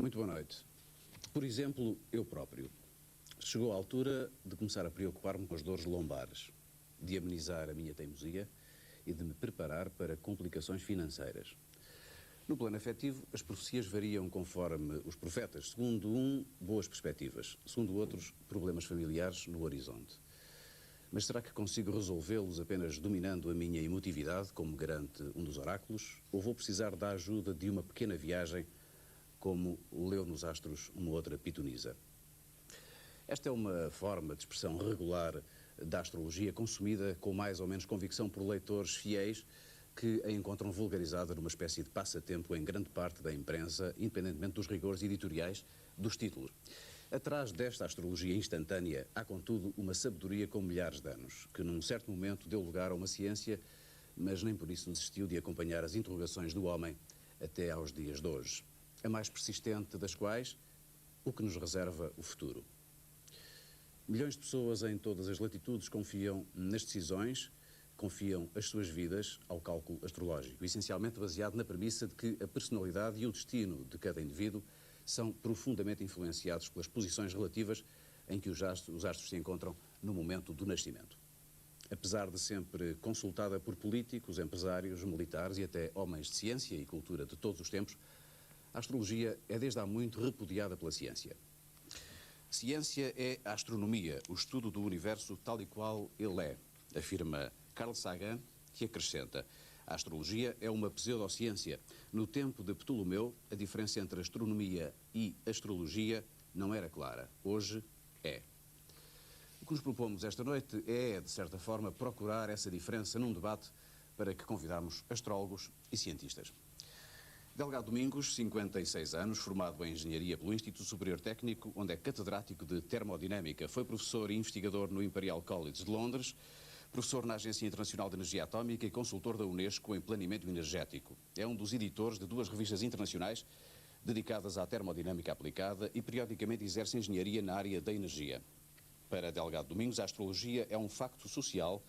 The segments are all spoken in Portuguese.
Muito boa noite. Por exemplo, eu próprio. Chegou a altura de começar a preocupar-me com as dores lombares, de amenizar a minha teimosia e de me preparar para complicações financeiras. No plano afetivo, as profecias variam conforme os profetas. Segundo um, boas perspectivas. Segundo outros, problemas familiares no horizonte. Mas será que consigo resolvê-los apenas dominando a minha emotividade, como garante um dos oráculos? Ou vou precisar da ajuda de uma pequena viagem, como leu nos astros uma outra pitonisa? Esta é uma forma de expressão regular da astrologia, consumida com mais ou menos convicção por leitores fiéis que a encontram vulgarizada numa espécie de passatempo em grande parte da imprensa, independentemente dos rigores editoriais dos títulos. Atrás desta astrologia instantânea há, contudo, uma sabedoria com milhares de anos, que num certo momento deu lugar a uma ciência, mas nem por isso desistiu de acompanhar as interrogações do homem até aos dias de hoje. A mais persistente das quais, o que nos reserva o futuro. Milhões de pessoas em todas as latitudes confiam nas decisões, confiam as suas vidas ao cálculo astrológico, essencialmente baseado na premissa de que a personalidade e o destino de cada indivíduo são profundamente influenciados pelas posições relativas em que os astros se encontram no momento do nascimento. Apesar de sempre consultada por políticos, empresários, militares e até homens de ciência e cultura de todos os tempos, a astrologia é desde há muito repudiada pela ciência. Ciência é a astronomia, o estudo do universo tal e qual ele é, afirma Carl Sagan, que acrescenta: a astrologia é uma pseudociência. No tempo de Ptolomeu, a diferença entre astronomia e astrologia não era clara. Hoje é. O que nos propomos esta noite é, de certa forma, procurar essa diferença num debate para que convidamos astrólogos e cientistas. Delgado Domingos, 56 anos, formado em Engenharia pelo Instituto Superior Técnico, onde é catedrático de Termodinâmica. Foi professor e investigador no Imperial College de Londres, professor na Agência Internacional de Energia Atómica e consultor da Unesco em planeamento energético. É um dos editores de 2 revistas internacionais dedicadas à termodinâmica aplicada e periodicamente exerce engenharia na área da energia. Para Delgado Domingos, a astrologia é um facto social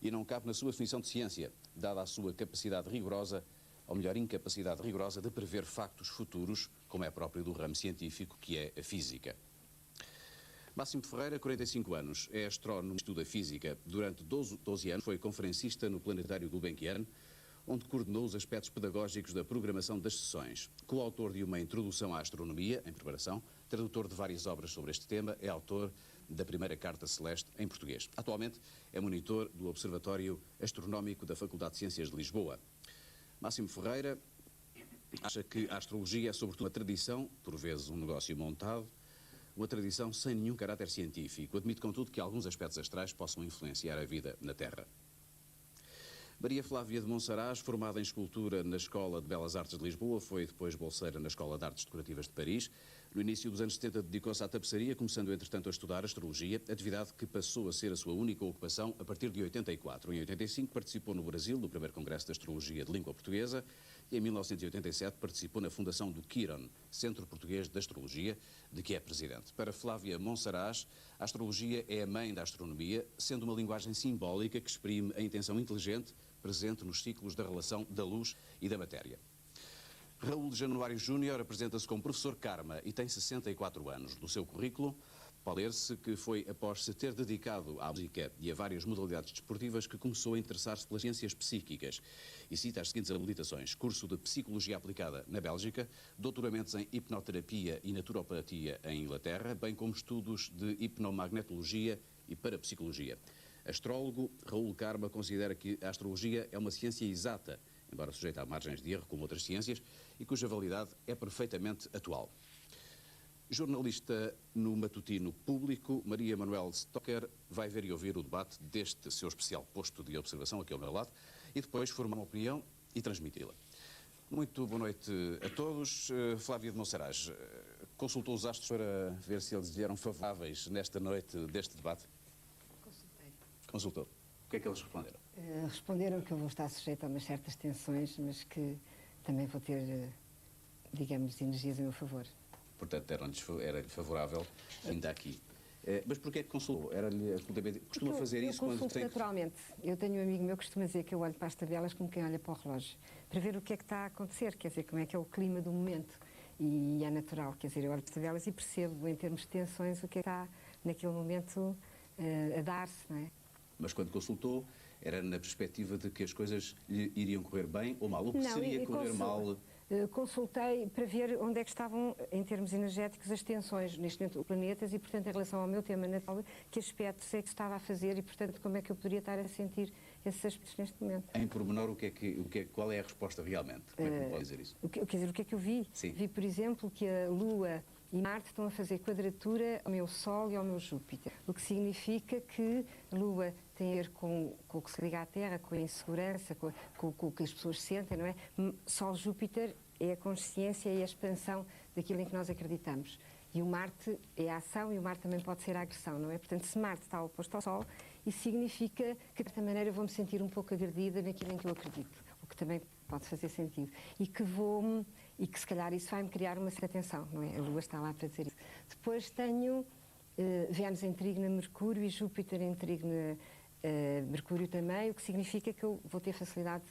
e não cabe na sua definição de ciência, dada a sua capacidade rigorosa, ou melhor, incapacidade rigorosa de prever factos futuros, como é próprio do ramo científico, que é a física. Máximo Ferreira, 45 anos, é astrónomo e estuda física. Durante 12 anos foi conferencista no Planetário Gulbenkian, onde coordenou os aspectos pedagógicos da programação das sessões. Coautor de uma introdução à astronomia, em preparação, tradutor de várias obras sobre este tema, é autor da primeira Carta Celeste em português. Atualmente é monitor do Observatório Astronómico da Faculdade de Ciências de Lisboa. Máximo Ferreira acha que a astrologia é sobretudo uma tradição, por vezes um negócio montado, uma tradição sem nenhum caráter científico. Admite, contudo, que alguns aspectos astrais possam influenciar a vida na Terra. Maria Flávia de Monsaraz, formada em escultura na Escola de Belas Artes de Lisboa, foi depois bolseira na Escola de Artes Decorativas de Paris. No início dos anos 70 dedicou-se à tapeçaria, começando entretanto a estudar astrologia, atividade que passou a ser a sua única ocupação a partir de 84. Em 85 participou no Brasil, no primeiro Congresso de Astrologia de Língua Portuguesa, e em 1987 participou na fundação do Quiron, Centro Português de Astrologia, de que é presidente. Para Flávia Monsaraz, a astrologia é a mãe da astronomia, sendo uma linguagem simbólica que exprime a intenção inteligente presente nos ciclos da relação da luz e da matéria. Raul Januário Júnior apresenta-se como professor Karma e tem 64 anos. Do seu currículo, pode ler-se que foi após se ter dedicado à música e a várias modalidades desportivas que começou a interessar-se pelas ciências psíquicas. E cita as seguintes habilitações: curso de Psicologia Aplicada na Bélgica, doutoramentos em Hipnoterapia e Naturopatia em Inglaterra, bem como estudos de Hipnomagnetologia e Parapsicologia. Astrólogo, Raul Karma considera que a astrologia é uma ciência exata, embora sujeita a margens de erro como outras ciências, e cuja validade é perfeitamente atual. Jornalista no matutino Público, Maria Manuel Stocker vai ver e ouvir o debate deste seu especial posto de observação aqui ao meu lado e depois formar uma opinião e transmiti-la. Muito boa noite a todos. Flávia de Monsaraz, consultou os astros para ver se eles lhe eram favoráveis nesta noite deste debate? Consultou. O que é que eles responderam? Responderam que eu vou estar sujeita a umas certas tensões, mas que também vou ter, digamos, energias a meu favor. Portanto, era-lhe favorável ainda aqui. Mas porquê é que consultou? Era-lhe absolutamente... Costuma fazer isso quando tem... naturalmente. Eu tenho um amigo meu que costuma dizer que eu olho para as tabelas como quem olha para o relógio, para ver o que é que está a acontecer, quer dizer, como é que é o clima do momento. E é natural, quer dizer, eu olho para elas e percebo, em termos de tensões, o que é que está naquele momento a dar-se, não é? Mas quando consultou, era na perspectiva de que as coisas lhe iriam correr bem ou mal? O que seria correr mal? Consultei para ver onde é que estavam, em termos energéticos, as tensões neste momento, planetas, e, portanto, em relação ao meu tema natal, que aspectos é que estava a fazer e, portanto, como é que eu poderia estar a sentir esses aspectos neste momento. Em pormenor, qual é a resposta realmente? Como é que me pode dizer isso? Quer dizer, o que é que eu vi? Sim. Vi, por exemplo, que a Lua e Marte estão a fazer quadratura ao meu Sol e ao meu Júpiter, o que significa que a Lua tem a ver com o que se liga à Terra, com a insegurança, com o que as pessoas sentem, não é? Sol-Júpiter é a consciência e a expansão daquilo em que nós acreditamos. E o Marte é a ação, e o Marte também pode ser a agressão, não é? Portanto, se Marte está oposto ao Sol, isso significa que, de certa maneira, eu vou-me sentir um pouco agredida naquilo em que eu acredito, o que também pode fazer sentido. E que se calhar isso vai-me criar uma certa tensão, não é? A Lua está lá para dizer isso. Depois tenho Vênus em trígono Mercúrio e Júpiter em trígono Mercúrio também, o que significa que eu vou ter facilidade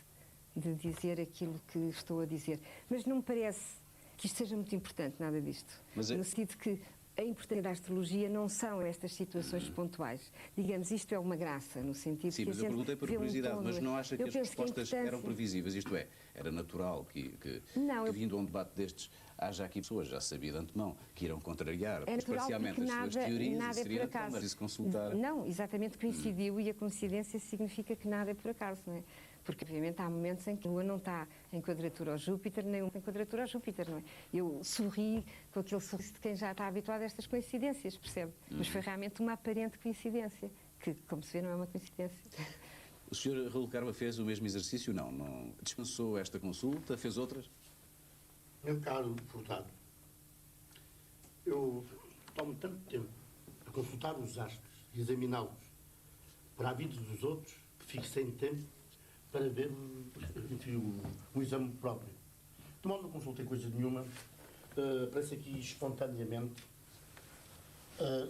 de dizer aquilo que estou a dizer. Mas não me parece que isto seja muito importante, nada disto. No sentido que a importância da astrologia não são estas situações pontuais. Digamos, isto é uma graça, no sentido Sim, que mas eu perguntei por curiosidade, mas não acha que as respostas eram previsíveis? Isto é, era natural que vindo a um debate destes, haja aqui pessoas, já sabia de antemão, que irão contrariar parcialmente as suas teorias, nada e seria é por acaso. mas isso consultar. Não, exatamente coincidiu, e a coincidência significa que nada é por acaso, não é? Porque, obviamente, há momentos em que a Lua não está em quadratura ao Júpiter, nem em quadratura ao Júpiter, não é? Eu sorri com aquele sorriso de quem já está habituado a estas coincidências, percebe? Mas foi realmente uma aparente coincidência, que, como se vê, não é uma coincidência. O Sr. Raul Carva fez o mesmo exercício? Não dispensou esta consulta? Fez outras? Meu caro Furtado, eu tomo tanto tempo a consultar os astros e examiná-los para a vida dos outros, que fico sem tempo para ver, enfim, o exame próprio. De modo não consultei coisa nenhuma, parece aqui espontaneamente.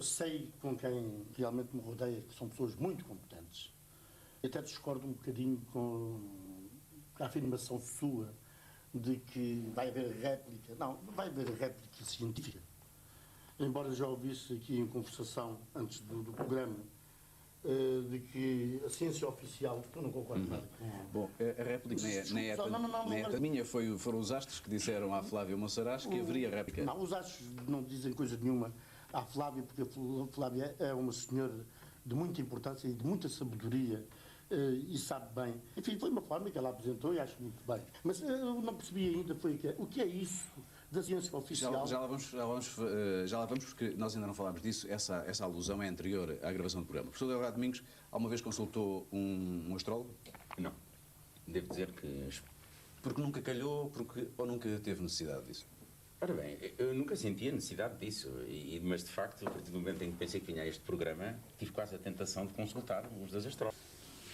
Sei com quem realmente me rodeia, que são pessoas muito competentes. Até discordo um bocadinho com a afirmação sua de que vai haver réplica. Não vai haver réplica científica. Embora já ouvisse aqui em conversação, antes do programa, de que a ciência oficial, eu não concordo nada com... Bom, a réplica nem é a minha, foram os astros que disseram à Flávia Monsaraz que haveria réplica. Não, os astros não dizem coisa nenhuma à Flávia, porque a Flávia é uma senhora de muita importância e de muita sabedoria, e sabe bem. Enfim, foi uma forma que ela apresentou e acho muito bem. Mas eu não percebi ainda o que é isso da ciência oficial. Já lá vamos, porque nós ainda não falámos disso. Essa alusão é anterior à gravação do programa. O professor Delgado Domingos, alguma vez consultou um astrólogo? Não. Devo dizer que... Porque nunca calhou, ou nunca teve necessidade disso? Ora bem, eu nunca senti a necessidade disso, mas de facto, a partir do momento em que pensei que vinha a este programa, tive quase a tentação de consultar os dois astrólogos.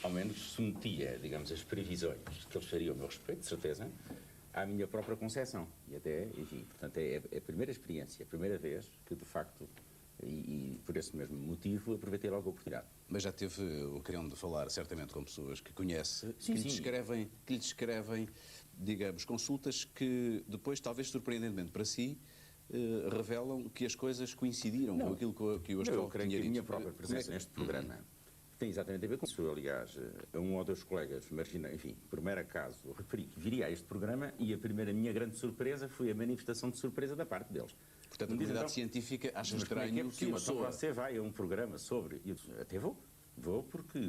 Ao menos submetia, digamos, as previsões que eles fariam a meu respeito, de certeza, à minha própria concepção. E até, enfim, portanto, é a primeira experiência, a primeira vez que, de facto, e por esse mesmo motivo, aproveitei logo a oportunidade. Mas já teve o ocasião de falar, certamente, com pessoas que conhece, sim, que lhe descrevem, digamos, consultas que depois, talvez surpreendentemente para si, revelam que as coisas coincidiram com aquilo que o astrólogo tinha dito. Eu creio que a minha própria presença neste programa tem exatamente a ver com isso. Aliás, a um ou dois colegas, enfim, por mero acaso, referi que viria a este programa e a minha grande surpresa foi a manifestação de surpresa da parte deles. Portanto, a comunidade científica acha estranho que uma pessoa... Então você vai a um programa sobre... Até vou porque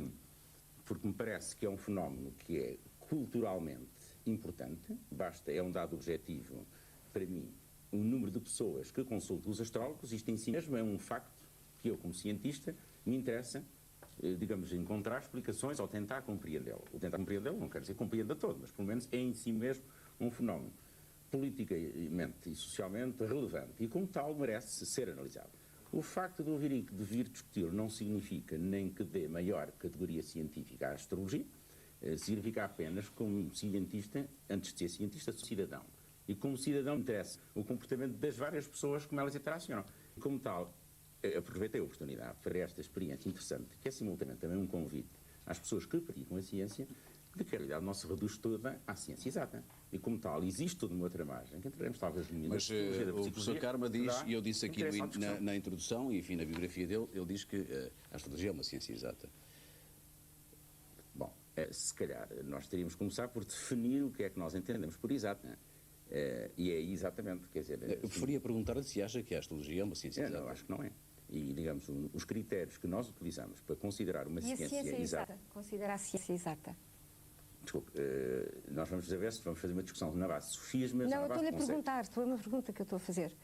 me parece que é um fenómeno que é culturalmente importante, é um dado objetivo para mim, o número de pessoas que consultam os astrólogos, isto em si mesmo é um facto que eu, como cientista, me interessa, digamos, encontrar explicações ou tentar compreendê-lo. O tentar compreendê-lo não quer dizer compreenda todo, mas pelo menos é em si mesmo um fenómeno politicamente e socialmente relevante e como tal merece ser analisado. O facto de eu vir discutir não significa nem que dê maior categoria científica à astrologia, significa apenas como cientista, antes de ser cientista, sou cidadão. E como cidadão interessa o comportamento das várias pessoas como elas interacionam. E como tal, aproveitei a oportunidade para esta experiência interessante, que é simultaneamente também um convite às pessoas que praticam a ciência, de que a realidade não se reduz toda à ciência exata. E como tal, existe toda uma outra margem, que entraremos talvez no Mas o professor Karma diz, e eu disse aqui na introdução, e enfim, na biografia dele, ele diz que a astrologia é uma ciência exata. Bom, se calhar nós teríamos que começar por definir o que é que nós entendemos por exato. E é exatamente, quer dizer... Eu preferia perguntar-lhe se acha que a astrologia é uma ciência exata. Não, acho que não é. E, digamos, os critérios que nós utilizamos para considerar uma ciência exata... Considera a ciência exata? Desculpe, nós vamos fazer uma discussão na base de sofismas... Não, eu estou-lhe a perguntar, é uma pergunta que eu estou a fazer.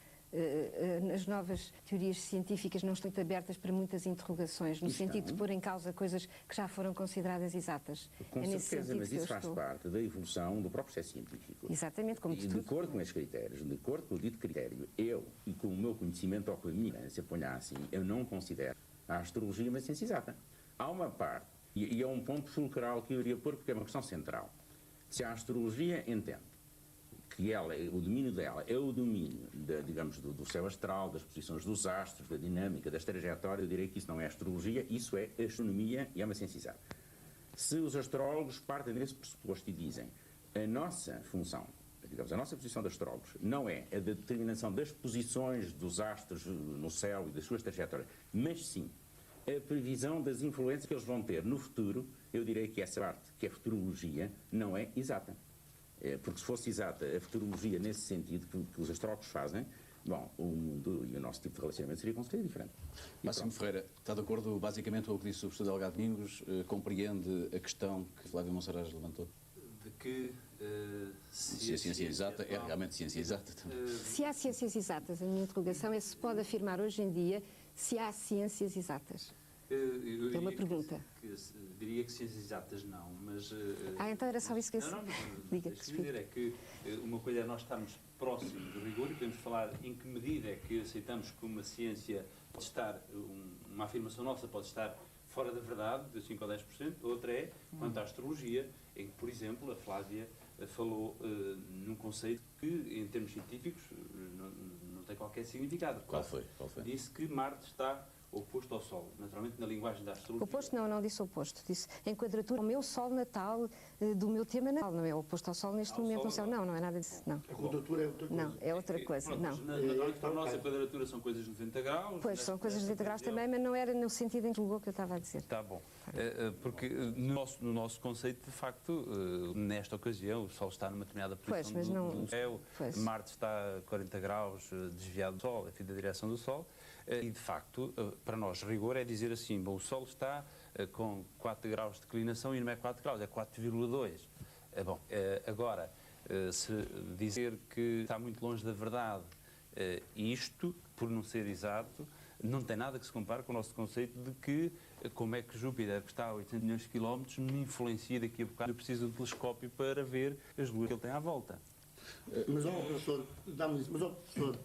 As novas teorias científicas não estão muito abertas para muitas interrogações, no sentido de pôr em causa coisas que já foram consideradas exatas. Com certeza, mas isso faz parte da evolução do próprio processo científico. Exatamente, como de acordo com esses critérios, de acordo com o dito critério, eu, e com o meu conhecimento ou com a minha ignorância, ponha assim, eu não considero a astrologia uma ciência exata. Há uma parte, e é um ponto fulcral que eu iria pôr, porque é uma questão central. Se a astrologia entende que ela, o domínio dela é o domínio, digamos, do céu astral, das posições dos astros, da dinâmica, das trajetórias, eu direi que isso não é astrologia, isso é astronomia e é uma ciência exata. Se os astrólogos partem desse pressuposto e dizem a nossa função, digamos, a nossa posição de astrólogos não é a determinação das posições dos astros no céu e das suas trajetórias, mas sim a previsão das influências que eles vão ter no futuro, eu direi que essa parte, que é futurologia, não é exata. Porque se fosse exata a futurologia nesse sentido que os astrólogos fazem, bom, o mundo e o nosso tipo de relacionamento seria com certeza diferente. Máximo Ferreira, está de acordo basicamente com o que disse o professor Delgado Domingos? Compreende a questão que Flávio Monsaraz levantou? De que se a ciência exata é realmente ciência exata também. Se há ciências exatas, a minha interrogação é se pode afirmar hoje em dia se há ciências exatas. É uma pergunta. Diria que ciências exatas não, mas... então era só isso que eu Não, diga. deixa-me dizer, é que uma coisa é nós estarmos próximos do rigor e podemos falar em que medida é que aceitamos que uma ciência pode estar, uma afirmação nossa pode estar fora da verdade, de 5 ou 10%, outra é quanto à astrologia, em que, por exemplo, a Flávia falou num conceito que, em termos científicos, não tem qualquer significado. Qual foi? Disse que Marte está oposto ao Sol, naturalmente na linguagem da astrologia. Oposto não disse oposto, disse em quadratura ao meu Sol natal, do meu tema natal, não é oposto ao Sol neste momento no céu, não é nada disso, não. A quadratura é outra coisa. Não, é outra coisa, Pronto, não. Naturalmente para a nossa quadratura são coisas de 90 graus. Pois, são coisas de 90 graus também, mas não era no sentido em que julgou que eu estava a dizer. Está bom. Porque no nosso conceito, de facto, nesta ocasião, o Sol está numa determinada posição do céu, Marte está a 40 graus desviado do Sol, enfim, da direção do Sol, e de facto, para nós, rigor é dizer assim, bom, o Sol está com 4 graus de declinação e não é 4 graus, é 4,2. Bom, agora, se dizer que está muito longe da verdade, isto, por não ser exato, não tem nada que se compare com o nosso conceito de que como é que Júpiter, que está a 800 milhões de quilómetros, me influencia daqui a bocado. Eu preciso de um telescópio para ver as luzes que ele tem à volta. Mas, professor, dá-me isso, mas, professor,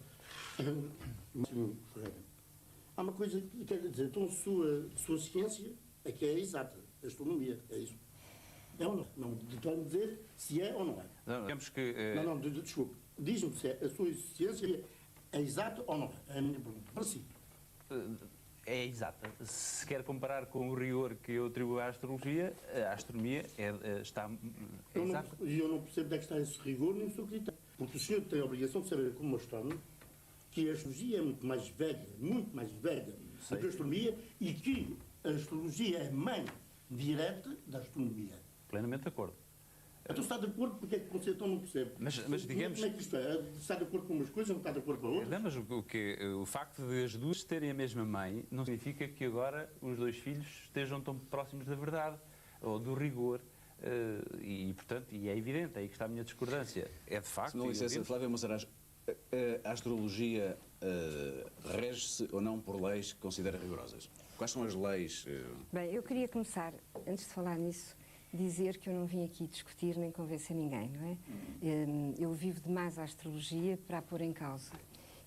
há uma coisa que quer dizer, então a sua ciência é que é exata, a astronomia, é isso. É ou não? Não, vai-me dizer se é ou não é. Não, temos que... desculpe. Diz-me se a sua ciência é exata ou não é. É a minha pergunta. Para si. É exata. Se quer comparar com o rigor que eu atribuo à astrologia, a astronomia está exata. Eu não percebo onde é que está esse rigor nem o seu critério. Porque o senhor tem a obrigação de saber, como astrónomo, que a astrologia é muito mais velha do que a astronomia e que a astrologia é mãe direta da astronomia. Plenamente de acordo. Então está de acordo porque é que você então não percebe? Mas digamos... Como é que isto é? Está de acordo com umas coisas, não está de acordo com outras? Não, mas o facto de as duas terem a mesma mãe não significa que agora os dois filhos estejam tão próximos da verdade ou do rigor. Portanto, é evidente, é aí que está a minha discordância. É de facto... Se não licença, Flávio Monsaraz, a astrologia rege-se ou não por leis que considera rigorosas? Quais são as leis? Bem, eu queria começar, antes de falar nisso, dizer que eu não vim aqui discutir nem convencer ninguém, não é? Eu vivo demais a astrologia para a pôr em causa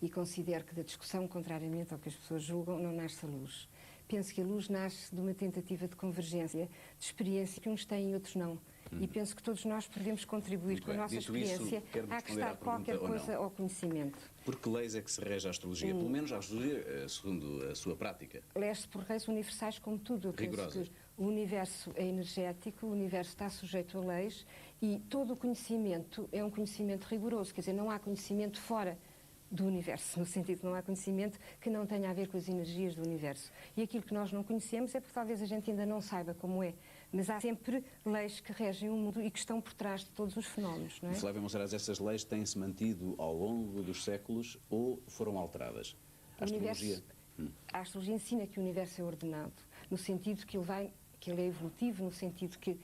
e considero que da discussão, contrariamente ao que as pessoas julgam, não nasce a luz. Penso que a luz nasce de uma tentativa de convergência, de experiência que uns têm e outros não. E penso que todos nós podemos contribuir com a nossa experiência a acrescentar qualquer coisa ao conhecimento. Por que leis é que se rege a astrologia? Pelo menos a astrologia, segundo a sua prática. Leste por leis universais como tudo. Eu penso rigorosas. que O universo é energético, o universo está sujeito a leis e todo o conhecimento é um conhecimento rigoroso, quer dizer, não há conhecimento fora do universo, no sentido que não há conhecimento que não tenha a ver com as energias do universo. E aquilo que nós não conhecemos é porque talvez a gente ainda não saiba como é, mas há sempre leis que regem o mundo e que estão por trás de todos os fenómenos, não é? Flávia Monsaraz, essas leis têm-se mantido ao longo dos séculos ou foram alteradas? A astrologia ensina que o universo é ordenado, no sentido que ele é evolutivo, no sentido que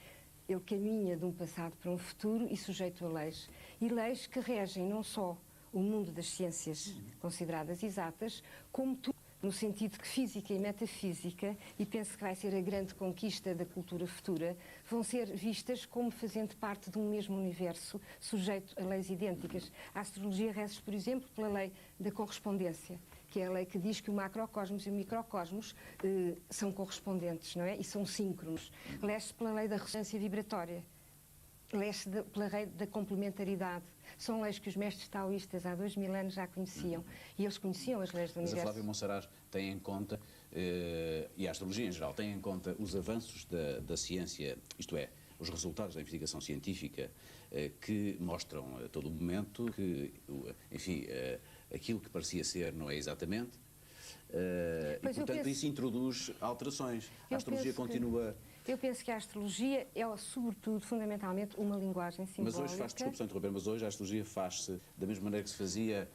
ele caminha de um passado para um futuro e sujeito a leis. E leis que regem não só o mundo das ciências consideradas exatas, como tudo, no sentido que física e metafísica, e penso que vai ser a grande conquista da cultura futura, vão ser vistas como fazendo parte de um mesmo universo, sujeito a leis idênticas. A astrologia rege, por exemplo, pela lei da correspondência, que é a lei que diz que o macrocosmos e o microcosmos são correspondentes, não é? E são síncronos. Rege pela lei da ressonância vibratória. Leste pela lei da complementaridade. São leis que os mestres taoístas há 2000 anos já conheciam. E eles conheciam as leis do universo. Mas a Flávia Monsaraz tem em conta, e a astrologia em geral, tem em conta os avanços da ciência, isto é, os resultados da investigação científica que mostram a todo momento que, enfim, aquilo que parecia ser não é exatamente. E, portanto, isso introduz alterações. A astrologia continua... Eu penso que a astrologia é, sobretudo, fundamentalmente, uma linguagem simbólica. Mas hoje desculpe só interromper, mas hoje a astrologia faz-se da mesma maneira que se fazia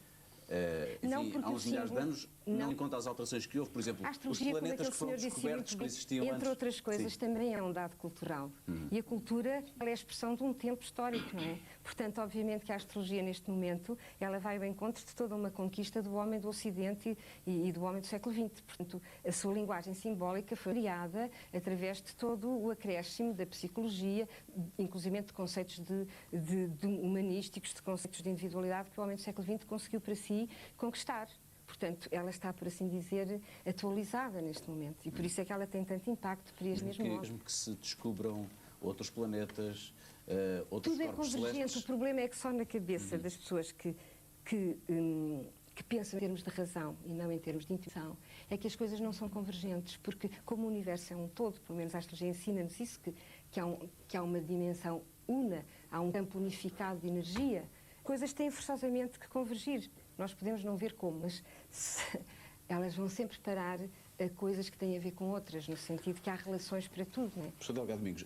há uns milhares de anos, não em conta as alterações que houve, por exemplo, os planetas que foram descobertos que existiam antes. Entre outras coisas, também é um dado cultural. E a cultura ela é a expressão de um tempo histórico, não é? Portanto, obviamente que a astrologia, neste momento, ela vai ao encontro de toda uma conquista do homem do Ocidente e do homem do século XX. Portanto, a sua linguagem simbólica foi criada através de todo o acréscimo da psicologia, inclusive de conceitos de humanísticos, de conceitos de individualidade que o homem do século XX conseguiu para si conquistar. Portanto, ela está, por assim dizer, atualizada neste momento. E por isso é que ela tem tanto impacto para as mesmas modos. Mesmo que se descubram outros planetas, outros tudo corpos é convergente. celestes. O problema é que só na cabeça das pessoas que pensam em termos de razão e não em termos de intuição, é que as coisas não são convergentes, porque como o universo é um todo, pelo menos a astrologia ensina-nos isso, que há uma dimensão una, há um campo unificado de energia, coisas têm forçosamente que convergir. Nós podemos não ver como, mas elas vão sempre parar a coisas que têm a ver com outras, no sentido que há relações para tudo, não é? Professor Delgado Domingos,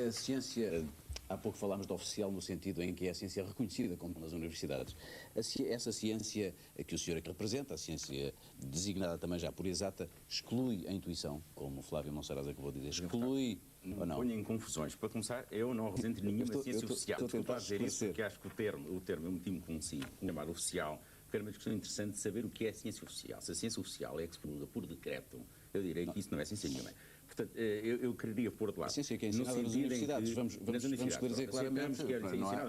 a ciência, há pouco falámos de oficial no sentido em que é a ciência reconhecida como nas universidades. Essa ciência que o senhor aqui representa, a ciência designada também já por exata, exclui a intuição, como o Flávio Monsaraz acabou de dizer, exclui... Não ponho em confusões. Para começar, eu não represento nenhuma ciência oficial. Desculpa dizer isso, porque acho que o termo eu meti-me consigo, chamado oficial, porque era uma questão interessante de saber o que é a ciência oficial. Se a ciência oficial é expurga por decreto, eu direi que isso não é ciência nenhuma. Portanto, eu quereria pôr de lado. A ciência que é ensinada nas universidades, vamos esclarecer claramente,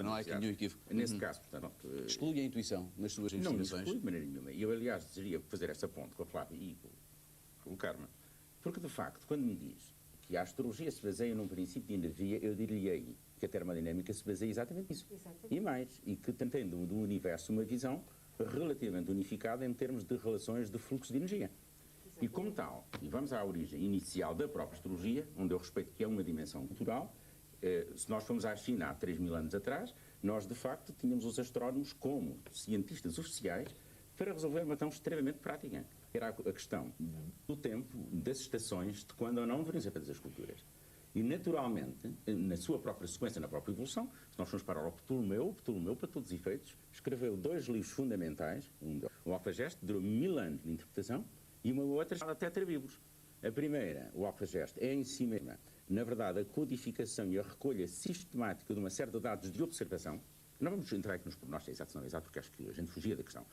não há aqui nenhum equívoco. Nesse caso, portanto... Exclui a intuição nas suas investigações? Não exclui de maneira nenhuma. E eu, aliás, desejaria fazer essa ponte com a Flávia e com o Carmen, porque, de facto, quando me diz que a astrologia se baseia num princípio de energia, eu diria-lhe que a termodinâmica se baseia exatamente nisso. Exatamente. E mais, e que tem do universo uma visão relativamente unificada em termos de relações de fluxo de energia. Exatamente. E como tal, e vamos à origem inicial da própria astrologia, onde eu respeito que é uma dimensão cultural, se nós fomos à China há 3.000 anos atrás, nós de facto tínhamos os astrónomos como cientistas oficiais para resolver uma questão extremamente prática. Era a questão do tempo, das estações, de quando ou não deveriam ser feitas as culturas. E, naturalmente, na sua própria sequência, na própria evolução, se nós formos para o Ptolomeu, para todos os efeitos, escreveu 2 livros fundamentais, o Alfageste, durou 1000 anos de interpretação, e uma outra chamada Tetrabiblos. A primeira, o Alfageste, é em si mesma, na verdade, a codificação e a recolha sistemática de uma série de dados de observação. Não vamos entrar aqui nos pormenores, exato ou não exato, porque acho que a gente fugia da questão.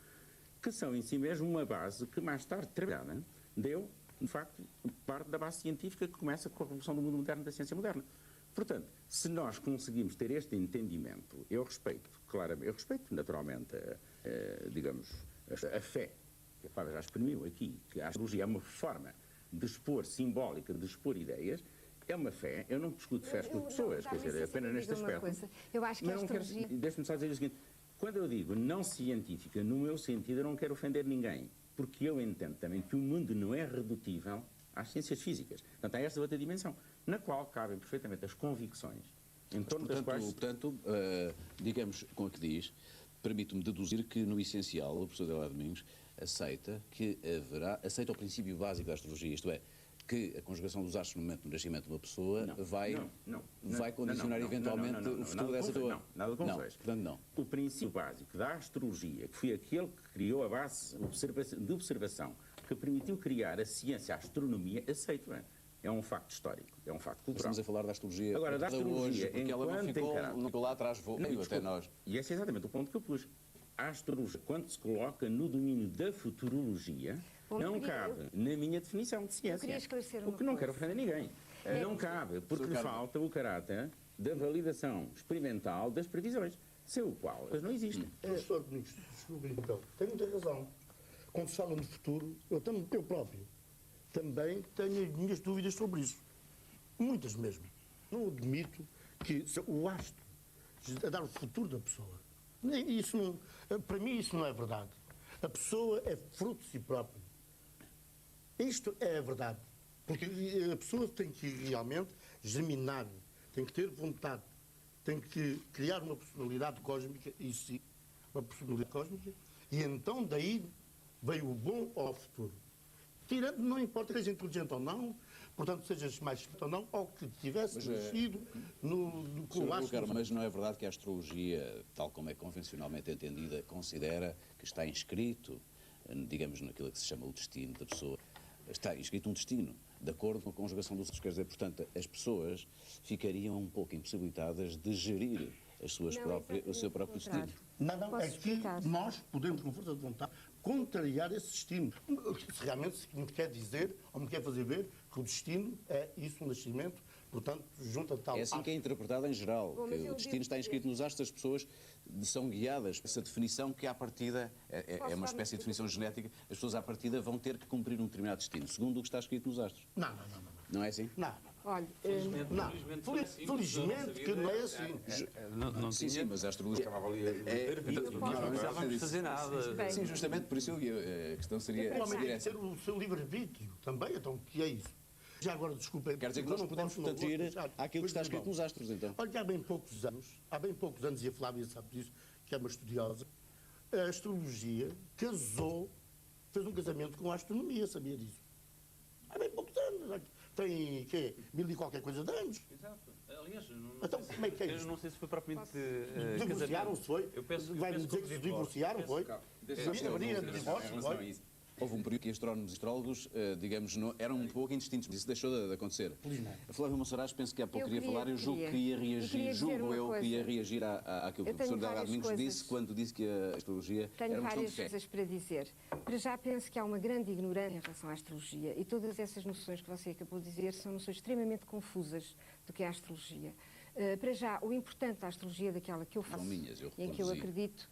Que são em si mesmo uma base que mais tarde trabalhada deu, de facto, parte da base científica que começa com a revolução do mundo moderno, da ciência moderna. Portanto, se nós conseguimos ter este entendimento, eu respeito, claramente, eu respeito naturalmente, digamos, a fé, que a Flávia já exprimiu aqui, que a astrologia é uma forma de expor, simbólica, de expor ideias, é uma fé, eu não discuto fé com pessoas, quer dizer, é apenas neste aspecto. Eu acho que a astrologia... Deixe-me só dizer o seguinte, quando eu digo não científica, no meu sentido, eu não quero ofender ninguém, porque eu entendo também que o mundo não é redutível às ciências físicas. Portanto, há esta outra dimensão, na qual cabem perfeitamente as convicções, em torno das quais... Portanto, digamos, com o que diz, permite-me deduzir que, no essencial, o professor Adelaide Domingos aceita o princípio básico da astrologia, isto é, que a conjugação dos astros no momento do nascimento de uma pessoa vai condicionar eventualmente o futuro dessa pessoa. Não, nada como vejo. Portanto, não. O princípio básico da astrologia, que foi aquele que criou a base de observação, que permitiu criar a ciência, a astronomia, aceito, é um facto histórico, é um facto cultural. Estamos a falar da astrologia agora, da astrologia hoje, porque ela não ficou lá atrás, veio até nós. E esse é exatamente o ponto que eu pus. A astrologia, quando se coloca no domínio da futurologia, não cabe na minha definição de ciência. O que não quero ofender ninguém. Não cabe, porque lhe falta o caráter da validação experimental das previsões, sem o qual elas não existem. Professor Domingos, desculpe, então, tem muita razão. Quando se fala no futuro, eu próprio também tenho as minhas dúvidas sobre isso. Muitas mesmo. Não admito que o astro a dar o futuro da pessoa. Isso não, para mim isso não é verdade. A pessoa é fruto de si própria. Isto é a verdade. Porque a pessoa tem que realmente germinar, tem que ter vontade, tem que criar uma personalidade cósmica, e então daí veio o bom ao futuro. Tirando, não importa que seja inteligente ou não, portanto, sejas mais ou não, ou que tivesse nascido com o astro. Mas não é verdade que a astrologia, tal como é convencionalmente entendida, considera que está inscrito, digamos, naquilo que se chama o destino da pessoa, está inscrito um destino, de acordo com a conjugação dos astros. Quer dizer, portanto, as pessoas ficariam um pouco impossibilitadas de gerir o seu próprio destino. Não, é que nós podemos, com força de vontade, contrariar esse destino. Se realmente me quer dizer, ou me quer fazer ver, que o destino é isso, o nascimento, portanto, junta tal... É assim que é interpretado em geral, que o destino está inscrito nos astros, as pessoas são guiadas por essa definição que, à partida, é uma espécie de definição genética, as pessoas, à partida, vão ter que cumprir um determinado destino, segundo o que está escrito nos astros. Não. Não é assim? Não. Olha, felizmente que não é assim. Sim, mas a astrologia... Não vamos fazer nada. Sim, justamente por isso a questão seria... O homem tem que ter o seu livre-arbítrio também, então, que é isso? Já agora, desculpa... Quer dizer que nós podemos, portanto, ir àquilo que está escrito nos astros, então. Olha, há bem poucos anos, e a Flávia sabe disso, que é uma estudiosa, a astrologia fez um casamento com a astronomia, sabia disso? Há bem poucos anos. Tem, quê? 1000 e qualquer coisa de anos. Exato. Aliás, então, como é que é isso? Eu não sei se foi propriamente divorciaram-se, foi? Vai-me dizer que se divorciaram, foi? Houve um período que astrónomos e astrólogos, digamos, eram um pouco indistintos, mas isso deixou de acontecer. A Flávia Monsaraz, penso que há pouco queria falar, eu julgo que ia reagir àquilo que o professor Delgado Domingos disse, quando disse que a astrologia era uma questão de fé. Tenho várias coisas para dizer. Para já penso que há uma grande ignorância em relação à astrologia, e todas essas noções que você acabou de dizer são noções extremamente confusas do que é a astrologia. Para já, o importante da astrologia, daquela que eu faço, em que eu acredito,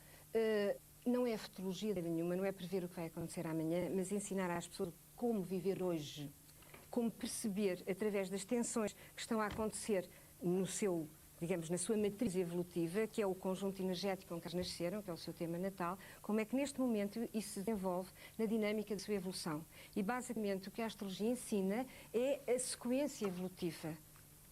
não é futurologia nenhuma, não é prever o que vai acontecer amanhã, mas ensinar às pessoas como viver hoje, como perceber, através das tensões que estão a acontecer no seu, digamos, na sua matriz evolutiva, que é o conjunto energético com que eles nasceram, que é o seu tema natal, como é que neste momento isso se desenvolve na dinâmica da sua evolução. E basicamente o que a astrologia ensina é a sequência evolutiva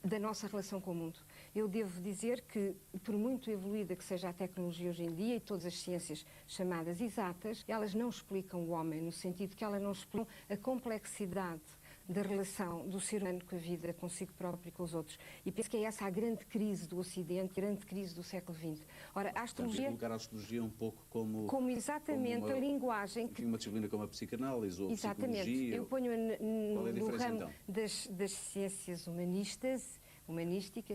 da nossa relação com o mundo. Eu devo dizer que, por muito evoluída que seja a tecnologia hoje em dia e todas as ciências chamadas exatas, elas não explicam o homem, no sentido que elas não explicam a complexidade da relação do ser humano com a vida, consigo próprio e com os outros. E penso que é essa a grande crise do Ocidente, a grande crise do século XX. Ora, a astrologia... colocar a astrologia um pouco como exatamente a linguagem... Uma disciplina como a psicanálise ou a exatamente. psicologia... Eu ponho no ramo então? das ciências humanísticas,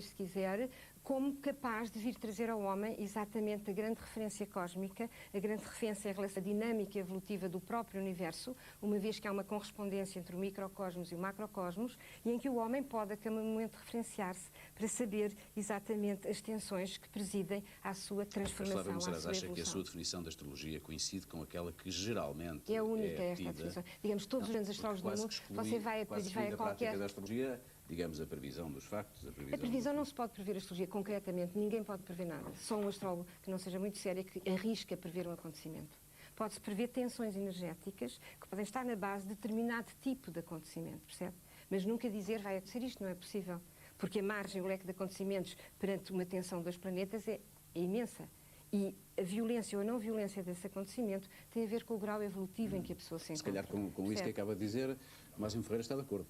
se quiser, como capaz de vir trazer ao homem exatamente a grande referência cósmica, a grande referência em relação à dinâmica evolutiva do próprio universo, uma vez que há uma correspondência entre o microcosmos e o macrocosmos, e em que o homem pode a cada momento referenciar-se para saber exatamente as tensões que presidem à sua transformação, à sua evolução. Acha que a sua definição da astrologia coincide com aquela que geralmente é a única esta definição. Digamos, todos os grandes astrólogos do mundo, você vai a qualquer... da astrologia, digamos, a previsão dos factos, a previsão não se pode prever a astrologia concretamente, ninguém pode prever nada. Só um astrólogo que não seja muito sério que arrisca prever um acontecimento. pode-se prever tensões energéticas que podem estar na base de determinado tipo de acontecimento, percebe? Mas nunca dizer vai acontecer isto, não é possível. Porque a margem, o leque de acontecimentos perante uma tensão dos planetas é imensa. E a violência ou a não violência desse acontecimento tem a ver com o grau evolutivo em que a pessoa se encontra. Se calhar com isso que acaba de dizer, Máximo Ferreira está de acordo.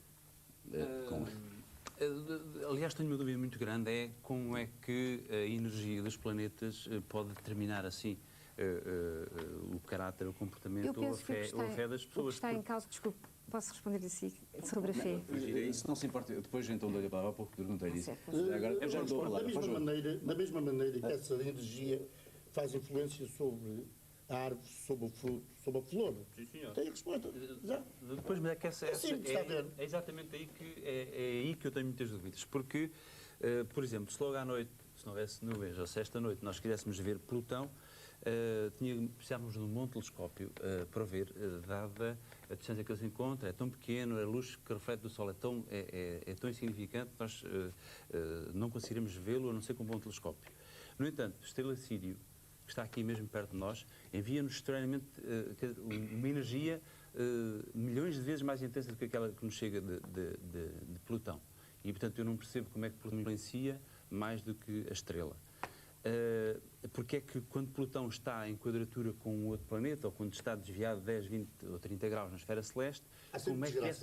Aliás, tenho uma dúvida muito grande, é como é que a energia dos planetas pode determinar assim o caráter, o comportamento ou a fé das pessoas. O que está em causa, desculpe, posso responder assim sobre a fé? Isso não se importa, depois então dou-lhe a palavra, há pouco perguntei-lhe isso. Agora, eu já lhe dou a palavra. Da mesma maneira que essa energia faz influência sobre a árvore, sobre o fruto, sobre a flor. Sim, senhor. Tem a resposta. Já. Depois, mas é que essa é exatamente aí que eu tenho muitas dúvidas. Porque, por exemplo, se logo à noite, se não houvesse nuvens, ou se esta noite nós quiséssemos ver Plutão, precisávamos de um bom telescópio para ver, dada a distância que ele se encontra, é tão pequeno, a luz que reflete do Sol é tão insignificante, nós não conseguiremos vê-lo a não ser com um bom telescópio. No entanto, a estrela Sírio, que está aqui mesmo perto de nós, envia-nos extraordinariamente uma energia milhões de vezes mais intensa do que aquela que nos chega de Plutão. E, portanto, eu não percebo como é que Plutão influencia mais do que a estrela. Porque é que quando Plutão está em quadratura com um outro planeta, ou quando está desviado 10, 20 ou 30 graus na esfera celeste,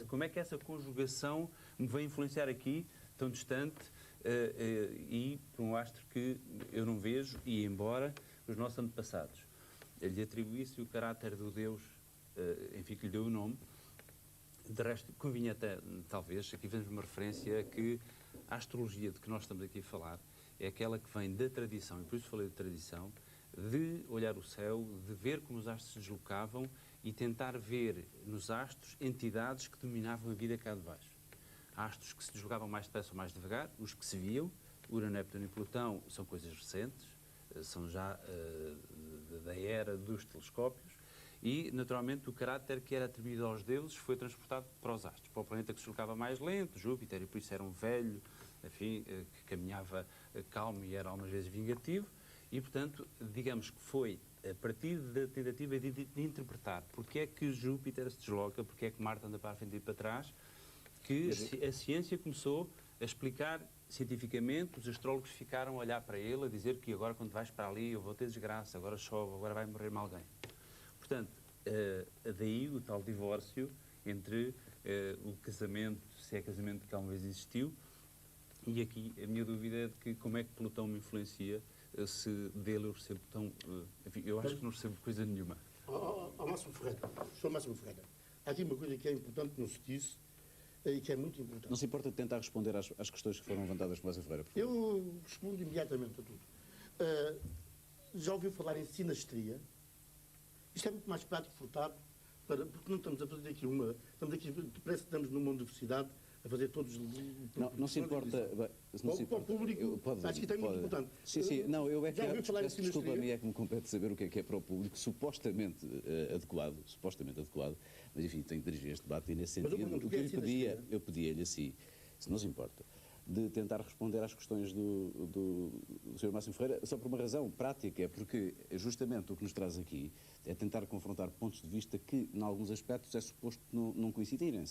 como é que essa conjugação me vai influenciar aqui, tão distante, e para um astro que eu não vejo, e embora os nossos antepassados lhe atribuíssem o caráter do Deus, enfim, que lhe deu o nome, de resto, convinha até, talvez, aqui vemos uma referência a que a astrologia de que nós estamos aqui a falar é aquela que vem da tradição, e por isso falei de tradição, de olhar o céu, de ver como os astros se deslocavam e tentar ver nos astros entidades que dominavam a vida cá de baixo. Há astros que se deslocavam mais depressa ou mais devagar, os que se viam, Urano, Neptuno e Plutão são coisas recentes, são já da era dos telescópios, e, naturalmente, o caráter que era atribuído aos deuses foi transportado para os astros, para o planeta que se deslocava mais lento, Júpiter, e por isso era um velho, enfim, que caminhava calmo e era algumas vezes vingativo, e, portanto, digamos que foi a partir da tentativa de interpretar porque é que Júpiter se desloca, porque é que Marte anda para a frente e para trás, que a ciência começou a explicar cientificamente, os astrólogos ficaram a olhar para ele, a dizer que agora quando vais para ali eu vou ter desgraça, agora chove, agora vai morrer-me alguém. Portanto, daí o tal divórcio entre o casamento, se é casamento que alguma vez existiu, e aqui a minha dúvida é de que como é que Plutão me influencia, se dele eu recebo tão... enfim, eu acho que não recebo coisa nenhuma. Máximo Ferreira, Sr. Máximo Ferreira, há aqui uma coisa que é importante que não se disse e que é muito importante. Não se importa de tentar responder às questões que foram levantadas por Máximo Ferreira? Por favor. Eu respondo imediatamente a tudo. Já ouviu falar em sinastria? Isto é muito mais prático, furtado, porque não estamos a fazer aqui estamos aqui, parece que estamos numa universidade a fazer todos... Não se importa... Para o público, acho que isto é muito importante. Sim, não, eu é que... Já ouviu falar em sinastria? Desculpa-me, é que me compete saber o que é para o público supostamente adequado, mas enfim, tenho que dirigir este debate e nesse sentido, o que eu pedia-lhe assim, se não se importa, de tentar responder às questões do Sr. Máximo Ferreira, só por uma razão prática, é porque justamente o que nos traz aqui é tentar confrontar pontos de vista que, em alguns aspectos, é suposto não coincidirem,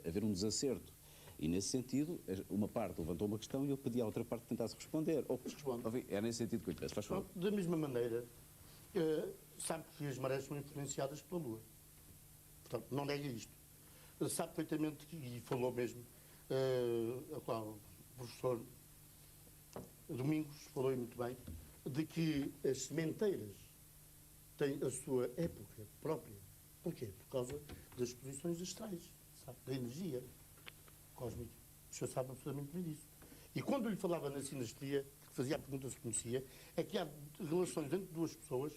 haver um desacerto. E, nesse sentido, uma parte levantou uma questão e eu pedi à outra parte que tentasse responder. É nesse sentido que eu lhe peço, faz favor. Da mesma maneira, sabe que as marés são influenciadas pela Lua. Portanto, não nega isto. Sabe perfeitamente, e falou mesmo, o professor Domingos falou muito bem, de que as sementeiras têm a sua época própria. Porquê? Por causa das posições astrais, sabe? Da energia cósmica. O senhor sabe absolutamente bem disso. E quando eu lhe falava na sinastria, que fazia a pergunta se conhecia, é que há relações entre duas pessoas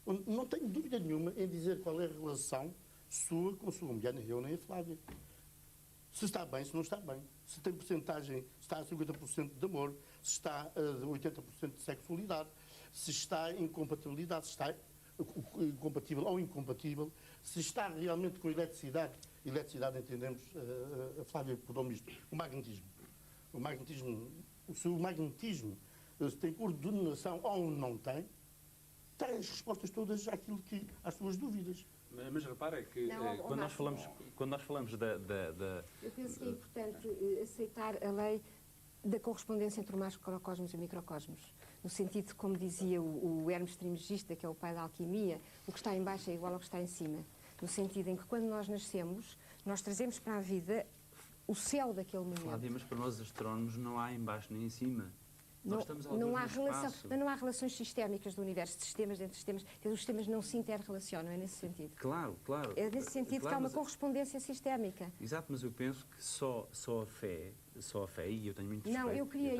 onde não tenho dúvida nenhuma em dizer qual é a relação sua com a sua mulher, nem eu nem a Flávia. Se está bem, se não está bem. Se tem porcentagem, se está a 50% de amor, se está a 80% de sexualidade, se está em compatibilidade, se está compatível ou incompatível, se está realmente com eletricidade. Eletricidade, entendemos, a Flávia pudou-me isto, o magnetismo. Se o magnetismo tem coordenação ou não tem, tem as respostas todas às suas dúvidas. Mas repara que quando nós falamos da... Eu penso que é importante aceitar a lei da correspondência entre o macrocosmos e o microcosmos. No sentido de, como dizia o Hermes Trismegisto, que é o pai da alquimia, o que está em baixo é igual ao que está em cima. No sentido em que, quando nós nascemos, nós trazemos para a vida o céu daquele momento. Flávia, mas para nós astrónomos não há em baixo nem em cima. Não há relações sistémicas do universo, de sistemas entre sistemas. Os sistemas não se interrelacionam, é nesse sentido. Claro. É nesse sentido que há uma correspondência sistémica. Exato, mas eu penso que só a fé, e eu tenho muito respeito... Não, eu queria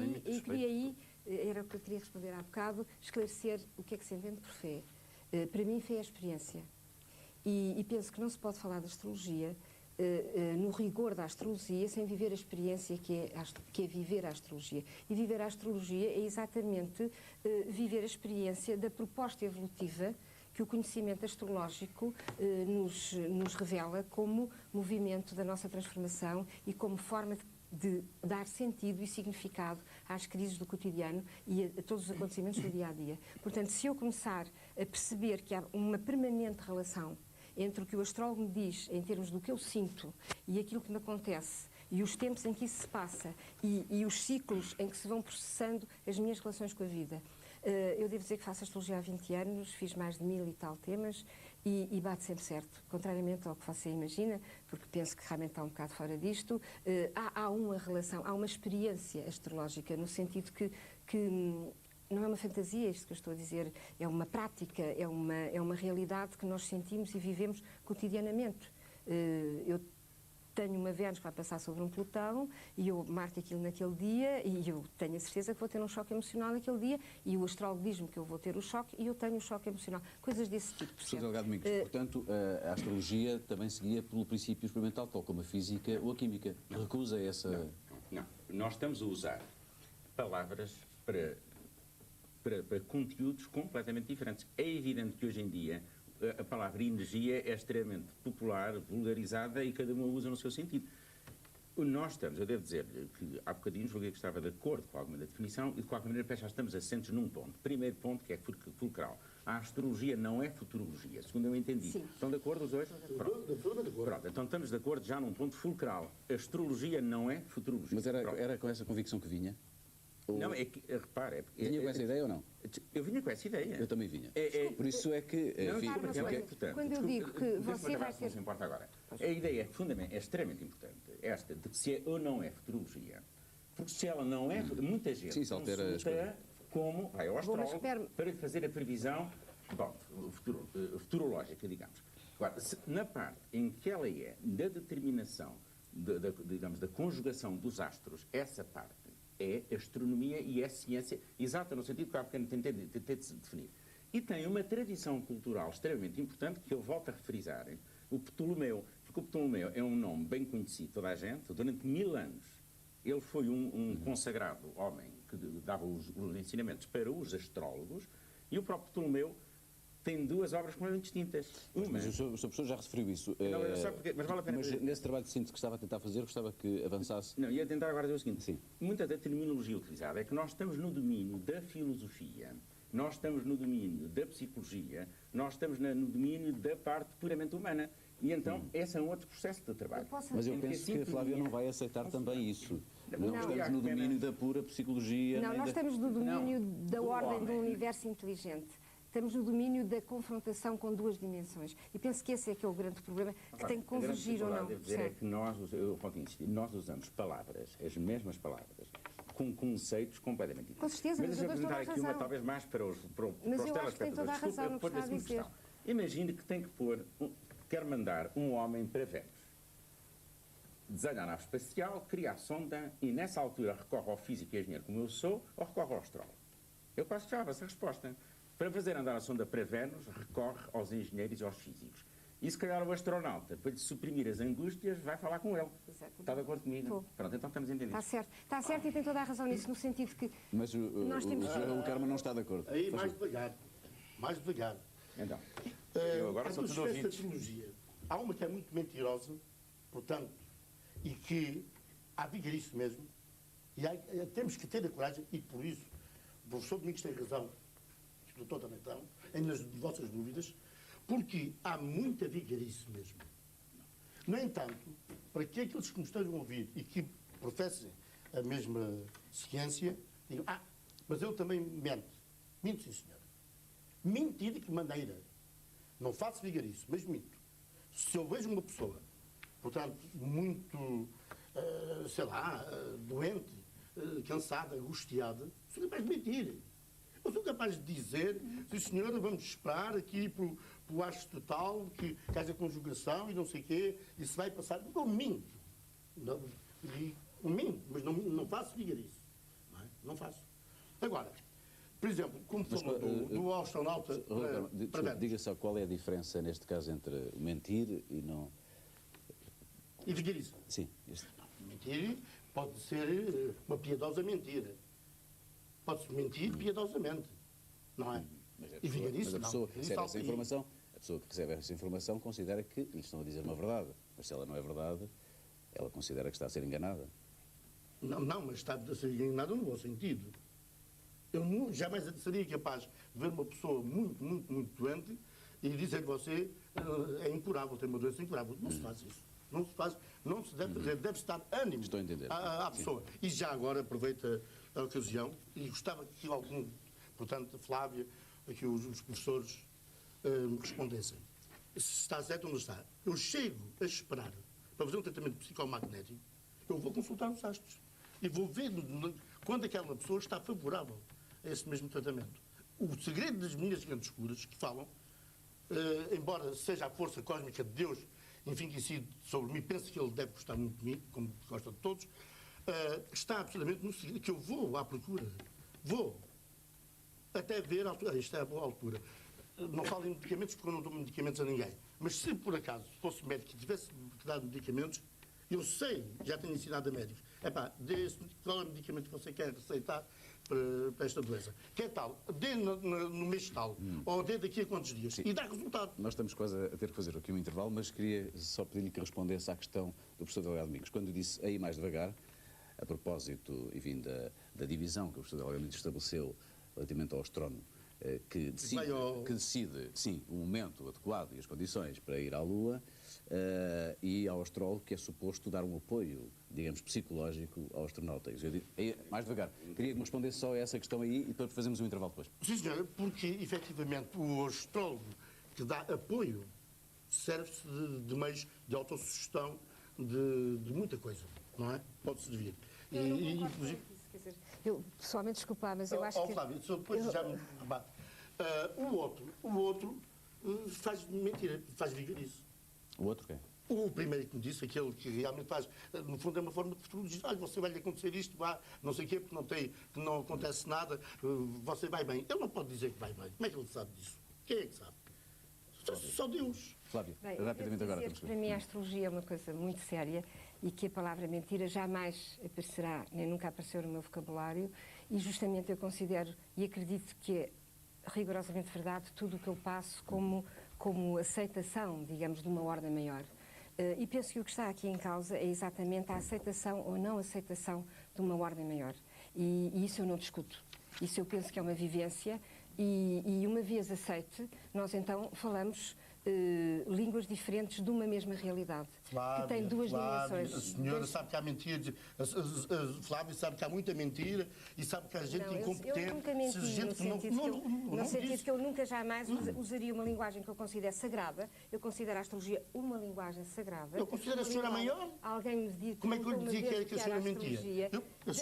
aí, era o que eu queria responder há bocado, esclarecer o que é que se entende por fé. Para mim, fé é experiência. E penso que não se pode falar de astrologia no rigor da astrologia sem viver a experiência que é viver a astrologia. E viver a astrologia é exatamente viver a experiência da proposta evolutiva que o conhecimento astrológico nos revela como movimento da nossa transformação e como forma de dar sentido e significado às crises do cotidiano e a todos os acontecimentos do dia-a-dia. Portanto, se eu começar a perceber que há uma permanente relação entre o que o astrólogo me diz em termos do que eu sinto e aquilo que me acontece e os tempos em que isso se passa e os ciclos em que se vão processando as minhas relações com a vida. Eu devo dizer que faço astrologia há 20 anos, fiz mais de 1000 e tal temas e bate sempre certo, contrariamente ao que você imagina, porque penso que realmente está um bocado fora disto. Há uma relação, há uma experiência astrológica, no sentido que não é uma fantasia isto que eu estou a dizer, é uma prática, é uma realidade que nós sentimos e vivemos cotidianamente. Eu tenho uma Vênus que vai passar sobre um Plutão e eu marco aquilo naquele dia e eu tenho a certeza que vou ter um choque emocional naquele dia e o astrólogo diz-me que eu vou ter o choque e eu tenho o choque emocional. Coisas desse tipo. Professor Delgado Domingos, portanto, a astrologia também seguia pelo princípio experimental, tal como a física ou a química. Recusa essa... Não. Nós estamos a usar palavras para conteúdos completamente diferentes. É evidente que hoje em dia a palavra energia é extremamente popular, vulgarizada e cada uma usa no seu sentido. Nós estamos, eu devo dizer que há bocadinho julguei que estava de acordo com alguma da definição e de qualquer maneira parece que já estamos assentes num ponto. Primeiro ponto, que é fulcral. A astrologia não é futurologia, segundo eu entendi. Sim. Estão de acordo os dois? Pronto, então estamos de acordo já num ponto fulcral. A astrologia não é futurologia. Mas era com essa convicção que vinha? Não, é que, repara... Vinha com essa ideia ou não? Eu vinha com essa ideia. Eu também vinha. Por isso é que... Quando eu digo que você vai ter... Não se importa agora. A ideia é extremamente importante, esta, de se é ou não é futurologia. Porque se ela não é... Muita gente consulta como vai ao astrólogo para lhe fazer a previsão futurológica, digamos. Agora, na parte em que ela é da determinação, digamos, da conjugação dos astros, essa parte é astronomia e é ciência, exata no sentido que há bocadinho tentei de definir. E tem uma tradição cultural extremamente importante que eu volto a refrisar, o Ptolomeu, porque o Ptolomeu é um nome bem conhecido toda a gente, durante 1000 anos. Ele foi um consagrado homem que dava os ensinamentos para os astrólogos e o próprio Ptolomeu tem duas obras completamente distintas. Mas o Sr. Professor já referiu isso. Mas vale a pena. Mas nesse trabalho de síntese que estava a tentar fazer, gostava que avançasse. Não, ia tentar agora dizer o seguinte. Sim. Muita da terminologia utilizada é que nós estamos no domínio da filosofia, nós estamos no domínio da psicologia, nós estamos no domínio da parte puramente humana. E então, esse é um outro processo de trabalho. Mas eu penso que a Flávia não vai aceitar também isso. Não estamos no domínio da pura psicologia. Não, nós estamos no domínio da ordem do universo inteligente. Estamos no domínio da confrontação com duas dimensões. E penso que esse é que é o grande problema, que tem que convergir ou não. Devo dizer é que nós usamos palavras, as mesmas palavras, com conceitos completamente diferentes. Com certeza, mas eu vou dar aqui uma, talvez mais para os telespectadores. Mas eu acho que tem toda a razão no que está a dizer. Imagine que tem que quer mandar um homem para Vênus. Desenha a nave espacial, cria a sonda e nessa altura recorre ao físico e engenheiro como eu sou ou recorre ao astrólogo? Eu quase já essa resposta. Para fazer andar a sonda para Vênus, recorre aos engenheiros e aos físicos. E se calhar o astronauta, para lhe suprimir as angústias, vai falar com ele. Exatamente. Está de acordo comigo? Estou. Pronto, então estamos entendidos. Está certo e tem toda a razão nisso, no sentido que... Mas o Sr. Carmo não está de acordo. Aí, mais devagar. Então, eu agora sou tudo ouvidos. Há uma que é muito mentirosa, portanto, e que há de dizer isso mesmo, e temos que ter a coragem, e por isso, o professor Domingos tem razão, que o doutor também estão, nas vossas dúvidas, porque há muita vigarice mesmo. No entanto, para que aqueles que me estejam a ouvir e que professem a mesma ciência, digam, mas eu também minto. Minto, sim, senhora. Mentir de que maneira? Não faço vigarice, mas minto. Se eu vejo uma pessoa, portanto, muito, doente, cansada, angustiada, sou capaz de mentir. Eu sou capaz de dizer, sim senhora, vamos esperar aqui para o ato tal, que haja conjugação e não sei o quê, e se vai passar. Eu minto. Minto, mas não faço vigarice. Não faço. Agora, por exemplo, como falou do astronauta... Diga só qual é a diferença, neste caso, entre mentir e não... E vigarice? Sim. Mentir pode ser uma piedosa mentira. Pode-se mentir piedosamente, não é? E vigarice, mas a pessoa que recebe essa informação, considera que lhe estão a dizer uma verdade. Mas se ela não é verdade, ela considera que está a ser enganada. Não, mas está a ser enganada no bom sentido. Eu jamais seria capaz de ver uma pessoa muito, muito, muito doente e dizer que você é incurável, tem uma doença incurável. Não se faz isso. Não se faz, não se deve fazer, deve-se dar ânimo à pessoa. E já agora aproveita a ocasião e gostava que algum, portanto, Flávia, que os professores me respondessem. Se está certo ou não está. Eu chego a esperar para fazer um tratamento psicomagnético, eu vou consultar os astros e vou ver quando aquela pessoa está favorável a esse mesmo tratamento. O segredo das minhas grandes curas que falam, embora seja a força cósmica de Deus, enfim, que incide sobre mim, penso que ele deve gostar muito de mim, como gosta de todos, está absolutamente no seguinte, que eu vou à procura, vou até ver a altura, isto é a boa altura. Não falo em medicamentos porque eu não dou medicamentos a ninguém, mas se por acaso fosse médico e tivesse que dar medicamentos, eu sei, já tenho ensinado a médicos, qual é o medicamento que você quer receitar para esta doença? Que é tal? Dê no mês tal, ou dê daqui a quantos dias, e dá resultado. Nós estamos quase a ter que fazer aqui um intervalo, mas queria só pedir-lhe que respondesse à questão do professor Delgado Domingos. Quando disse aí mais devagar, a propósito, enfim, da divisão que o professor Delgado Domingos estabeleceu relativamente ao astrónomo, que decide, sim, o momento adequado e as condições para ir à Lua, e ao astrólogo, que é suposto dar um apoio, digamos, psicológico ao astronauta. Eu digo, mais devagar, queria que me respondesse só a essa questão aí e depois fazemos um intervalo depois. Sim, senhora, porque, efetivamente, o astrólogo que dá apoio serve-se de meios de autossugestão de muita coisa, não é? Pode servir. Eu não concordo com isso, quer dizer, eu, pessoalmente, desculpa, mas eu acho que... Flávio, depois já me rebate. O outro faz mentira, faz vigarice. O outro quem? O primeiro que me disse, aquele que realmente faz, no fundo é uma forma de futurologia. Olha, você vai lhe acontecer isto, não sei o quê, porque não acontece nada, você vai bem. Ele não pode dizer que vai bem. Como é que ele sabe disso? Quem é que sabe? Só Deus. Flávia, bem, rapidamente agora. Para mim a astrologia é uma coisa muito séria e que a palavra mentira jamais aparecerá, nem nunca apareceu no meu vocabulário, e justamente eu considero e acredito que é rigorosamente verdade tudo o que eu passo como aceitação, digamos, de uma ordem maior. E penso que o que está aqui em causa é exatamente a aceitação ou não aceitação de uma ordem maior. E isso eu não discuto. Isso eu penso que é uma vivência e uma vez aceite, nós então falamos línguas diferentes de uma mesma realidade, Flávia, que tem duas dimensões. A senhora sabe que há mentira, Flávia sabe que há muita mentira e sabe que há gente incompetente. Eu nunca menti, no sentido que eu nunca jamais usaria uma linguagem que eu considero sagrada. Eu considero a astrologia uma linguagem sagrada. Eu considero a senhora maior. Alguém me disse como é que eu lhe dizia que a senhora mentia? A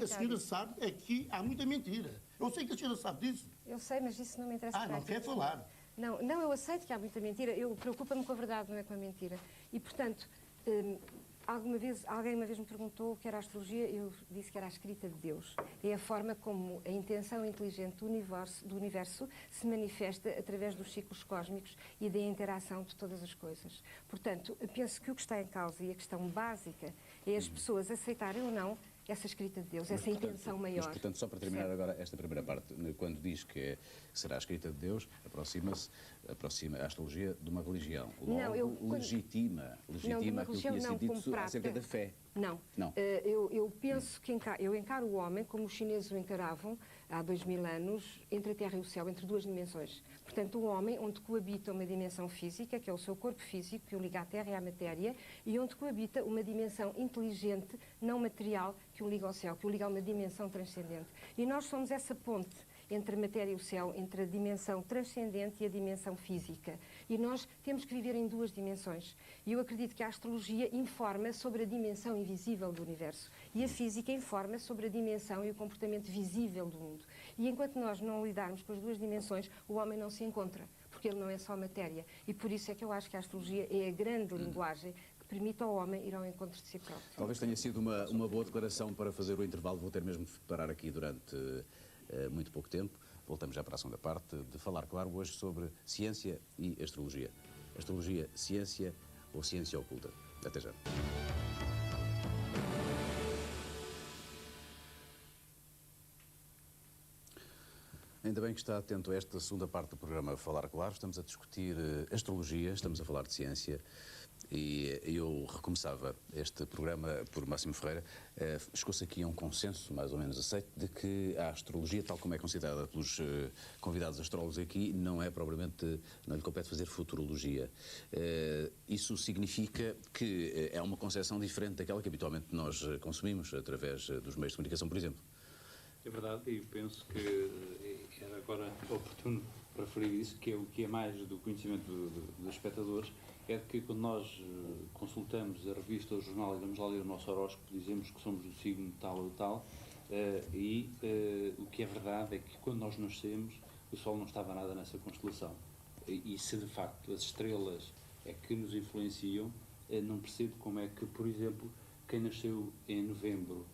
senhora sabe é que há muita mentira. Eu sei que a senhora sabe disso. Eu sei, mas isso não me interessa. Não quer falar. Não, eu aceito que há muita mentira. Eu preocupo-me com a verdade, não é com a mentira. E, portanto, alguém uma vez me perguntou o que era a astrologia, eu disse que era a escrita de Deus. É a forma como a intenção inteligente do universo se manifesta através dos ciclos cósmicos e da interação de todas as coisas. Portanto, eu penso que o que está em causa e a questão básica é as pessoas aceitarem ou não essa escrita de Deus, essa intenção maior. Mas, portanto, só para terminar agora esta primeira parte, quando diz que será a escrita de Deus, aproxima a astrologia de uma religião. Logo, legitima aquilo que tinha sido dito acerca da fé. Não. Não. Eu penso que eu encaro o homem como os chineses o encaravam há 2000 anos, entre a terra e o céu, entre duas dimensões. Portanto, o homem, onde coabita uma dimensão física, que é o seu corpo físico, que o liga à terra e à matéria, e onde coabita uma dimensão inteligente, não material, que o liga ao céu, que o liga a uma dimensão transcendente. E nós somos essa ponte entre a matéria e o céu, entre a dimensão transcendente e a dimensão física. E nós temos que viver em duas dimensões. E eu acredito que a astrologia informa sobre a dimensão invisível do universo. E a física informa sobre a dimensão e o comportamento visível do mundo. E enquanto nós não lidarmos com as duas dimensões, o homem não se encontra, porque ele não é só matéria. E por isso é que eu acho que a astrologia é a grande linguagem que permite ao homem ir ao encontro de si próprio. Talvez tenha sido uma boa declaração para fazer o intervalo. Vou ter mesmo de parar aqui durante muito pouco tempo. Voltamos já para a segunda parte de Falar Claro, hoje sobre ciência e astrologia. Astrologia, ciência ou ciência oculta. Até já. Ainda bem que está atento a esta segunda parte do programa Falar Claro. Estamos a discutir astrologia, estamos a falar de ciência. E eu recomeçava este programa por Máximo Ferreira. Chegou-se aqui a um consenso, mais ou menos aceito, de que a astrologia, tal como é considerada pelos convidados astrólogos aqui, não é propriamente, não lhe compete fazer futurologia. Isso significa que é uma concepção diferente daquela que habitualmente nós consumimos através dos meios de comunicação, por exemplo. É verdade, e penso que era agora oportuno referir isso, que é o que é mais do conhecimento dos espectadores, é que quando nós consultamos a revista ou o jornal e vamos lá ler o nosso horóscopo, dizemos que somos do signo tal ou tal, o que é verdade é que quando nós nascemos, o Sol não estava nada nessa constelação. E se de facto as estrelas é que nos influenciam, não percebo como é que, por exemplo, quem nasceu em novembro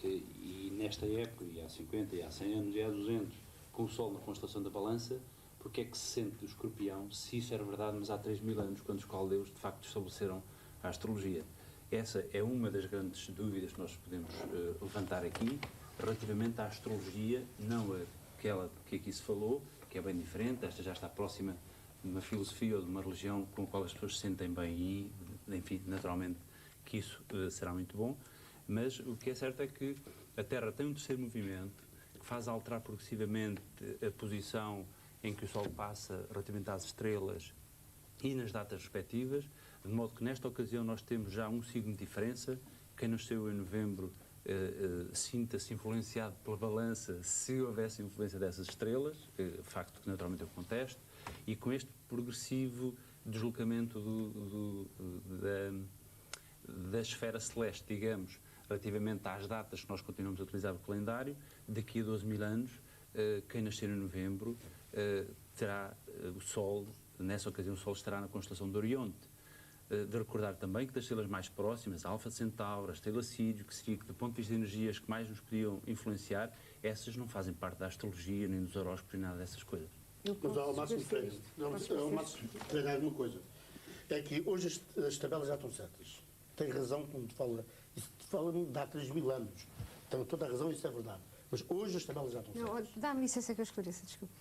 e nesta época, e há 50, e há 100 anos, e há 200, com o Sol na constelação da Balança, porque é que se sente do Escorpião, se isso era verdade, mas há 3000 anos, quando os caldeus de facto estabeleceram a astrologia. Essa é uma das grandes dúvidas que nós podemos levantar aqui, relativamente à astrologia, não aquela que aqui se falou, que é bem diferente, esta já está próxima de uma filosofia ou de uma religião com a qual as pessoas se sentem bem e, enfim, naturalmente que isso será muito bom, mas o que é certo é que a Terra tem um terceiro movimento que faz alterar progressivamente a posição em que o Sol passa relativamente às estrelas e nas datas respectivas, de modo que nesta ocasião nós temos já um signo de diferença. Quem nasceu em novembro sinta-se influenciado pela Balança se houvesse influência dessas estrelas, facto que naturalmente eu contesto, e com este progressivo deslocamento da esfera celeste, digamos, relativamente às datas que nós continuamos a utilizar o calendário, daqui a 12.000 anos, quem nascer em novembro terá o Sol, nessa ocasião o Sol estará na constelação de Orionte. De recordar também que das estrelas mais próximas, a Alfa Centauro, a estrela Sírio, que seria que do ponto de vista de energias que mais nos podiam influenciar, essas não fazem parte da astrologia, nem dos horóscopos, nem nada dessas coisas. Mas ao Máximo Freire, uma coisa, é que hoje as tabelas já estão certas. Tem razão quando fala, isso fala de há 3000 anos. Tem toda a razão, isso é verdade. Mas hoje as tabelas já estão certas. Dá-me licença que eu esclareça, desculpe.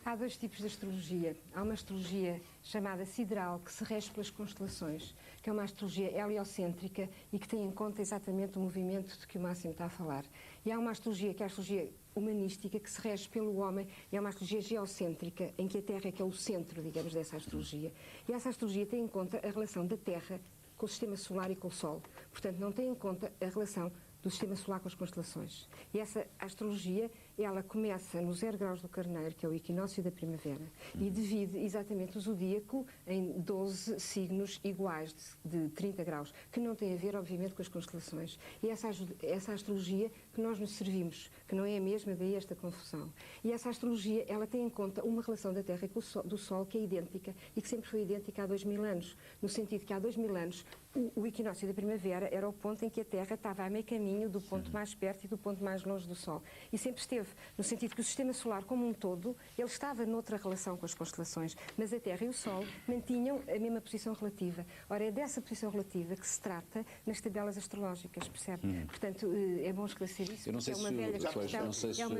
Há dois tipos de astrologia. Há uma astrologia chamada sideral, que se rege pelas constelações, que é uma astrologia heliocêntrica e que tem em conta exatamente o movimento de que o Máximo está a falar. E há uma astrologia, que é a astrologia humanística, que se rege pelo homem, e é uma astrologia geocêntrica, em que a Terra é que é o centro, digamos, dessa astrologia. E essa astrologia tem em conta a relação da Terra com o Sistema Solar e com o Sol. Portanto, não tem em conta a relação do Sistema Solar com as constelações. E essa astrologia, ela começa no 0 graus do Carneiro, que é o equinócio da primavera, e divide exatamente o zodíaco em 12 signos iguais de 30 graus, que não tem a ver, obviamente, com as constelações. E essa astrologia que nós nos servimos, que não é a mesma, daí esta confusão. E essa astrologia, ela tem em conta uma relação da Terra e do Sol que é idêntica e que sempre foi idêntica há 2000 anos, no sentido que há 2000 anos o equinócio da primavera era o ponto em que a Terra estava a meio caminho do ponto mais perto e do ponto mais longe do Sol. E sempre esteve, no sentido que o Sistema Solar como um todo, ele estava noutra relação com as constelações, mas a Terra e o Sol mantinham a mesma posição relativa. Ora, é dessa posição relativa que se trata nas tabelas astrológicas, percebe? Portanto, é bom esclarecer isso. Eu não sei se o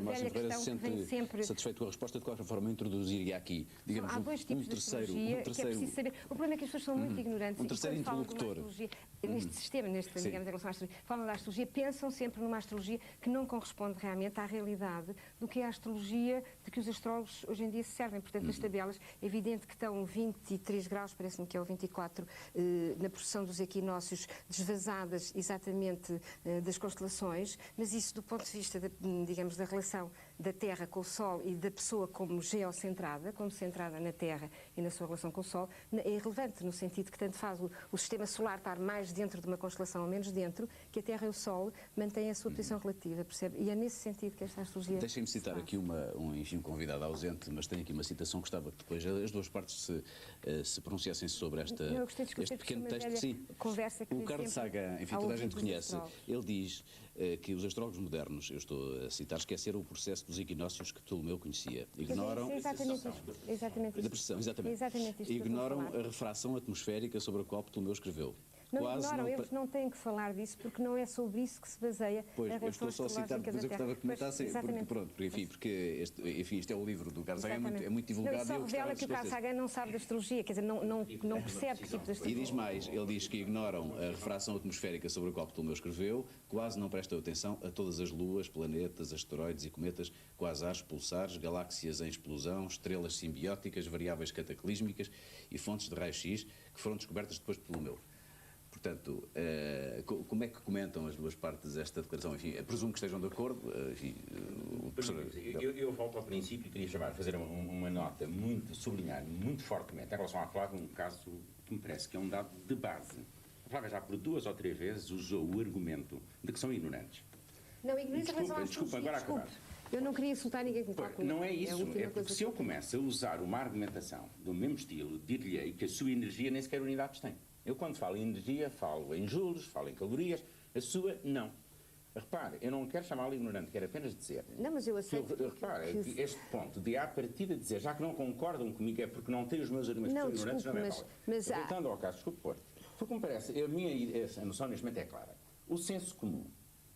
Máximo Ferreira se sente satisfeito com a resposta. De qualquer forma, eu introduziria aqui, digamos, há dois tipos de astrologia que é preciso saber. O problema é que as pessoas são muito ignorantes. Um terceiro interlocutor. astrologia, neste sistema, digamos, em relação à astrologia, falam da astrologia, pensam sempre numa astrologia que não corresponde realmente à realidade do que é a astrologia de que os astrólogos hoje em dia se servem. Portanto, as tabelas, é evidente que estão 23 graus, parece-me que é o 24, na posição dos equinócios, desvazadas exatamente das constelações, mas isso do ponto de vista, digamos, da relação da Terra com o Sol e da pessoa como geocentrada, como centrada na Terra e na sua relação com o Sol, é irrelevante no sentido que tanto faz o sistema solar estar mais dentro de uma constelação ou menos dentro, que a Terra e o Sol mantêm a sua posição relativa, percebe? E é nesse sentido que esta astrologia... Deixem-me citar aqui um convidado ausente, mas tenho aqui uma citação que gostava que depois as duas partes se pronunciassem sobre este pequeno texto. Sim, conversa que o Carl Sagan, enfim, toda a gente conhece. Ele diz que os astrólogos modernos, eu estou a citar, esqueceram o processo dos equinócios que Ptolomeu conhecia. Ignoram da precessão, exatamente. Ignoram a refração atmosférica sobre a qual Ptolomeu escreveu. Eles não têm que falar disso, porque não é sobre isso que se baseia a relação astrológica da Terra. Pois, eu estou só a citar, depois eu gostava que comentassem, porque isto é o livro do Carl Sagan, é muito divulgado. Não, só revela que o Carl Sagan não sabe de astrologia, quer dizer, não percebe que tipo de astrologia. E diz mais, ele diz que ignoram a refração atmosférica sobre a qual Ptolomeu escreveu, quase não prestam atenção a todas as luas, planetas, asteroides e cometas, quasares, pulsares, galáxias em explosão, estrelas simbióticas, variáveis cataclísmicas e fontes de raio-x que foram descobertas depois de Ptolomeu. Portanto, como é que comentam as duas partes esta declaração? Enfim, presumo que estejam de acordo. Enfim, eu volto ao princípio e queria fazer uma nota sublinhar muito fortemente em relação à Flávia, um caso que me parece que é um dado de base. A Flávia já por 2 ou 3 vezes usou o argumento de que são ignorantes. Não, ignorância em relação à Desculpa, agora acabar. Eu não queria insultar ninguém com tal coisa. Não é isso, é porque se eu começo a usar uma argumentação do mesmo estilo, dir-lhe que a sua energia nem sequer unidades tem. Eu, quando falo em energia, falo em joules, falo em calorias, a sua, não. Repare, eu não quero chamá-la ignorante, quero apenas dizer... Não, mas eu aceito... Repare, este ponto de à partida dizer, já que não concordam comigo, é porque não têm os meus argumentos que são ignorantes, não é válido. Voltando ao caso, desculpe pôr, porque me parece, a noção neste momento é clara. O senso comum,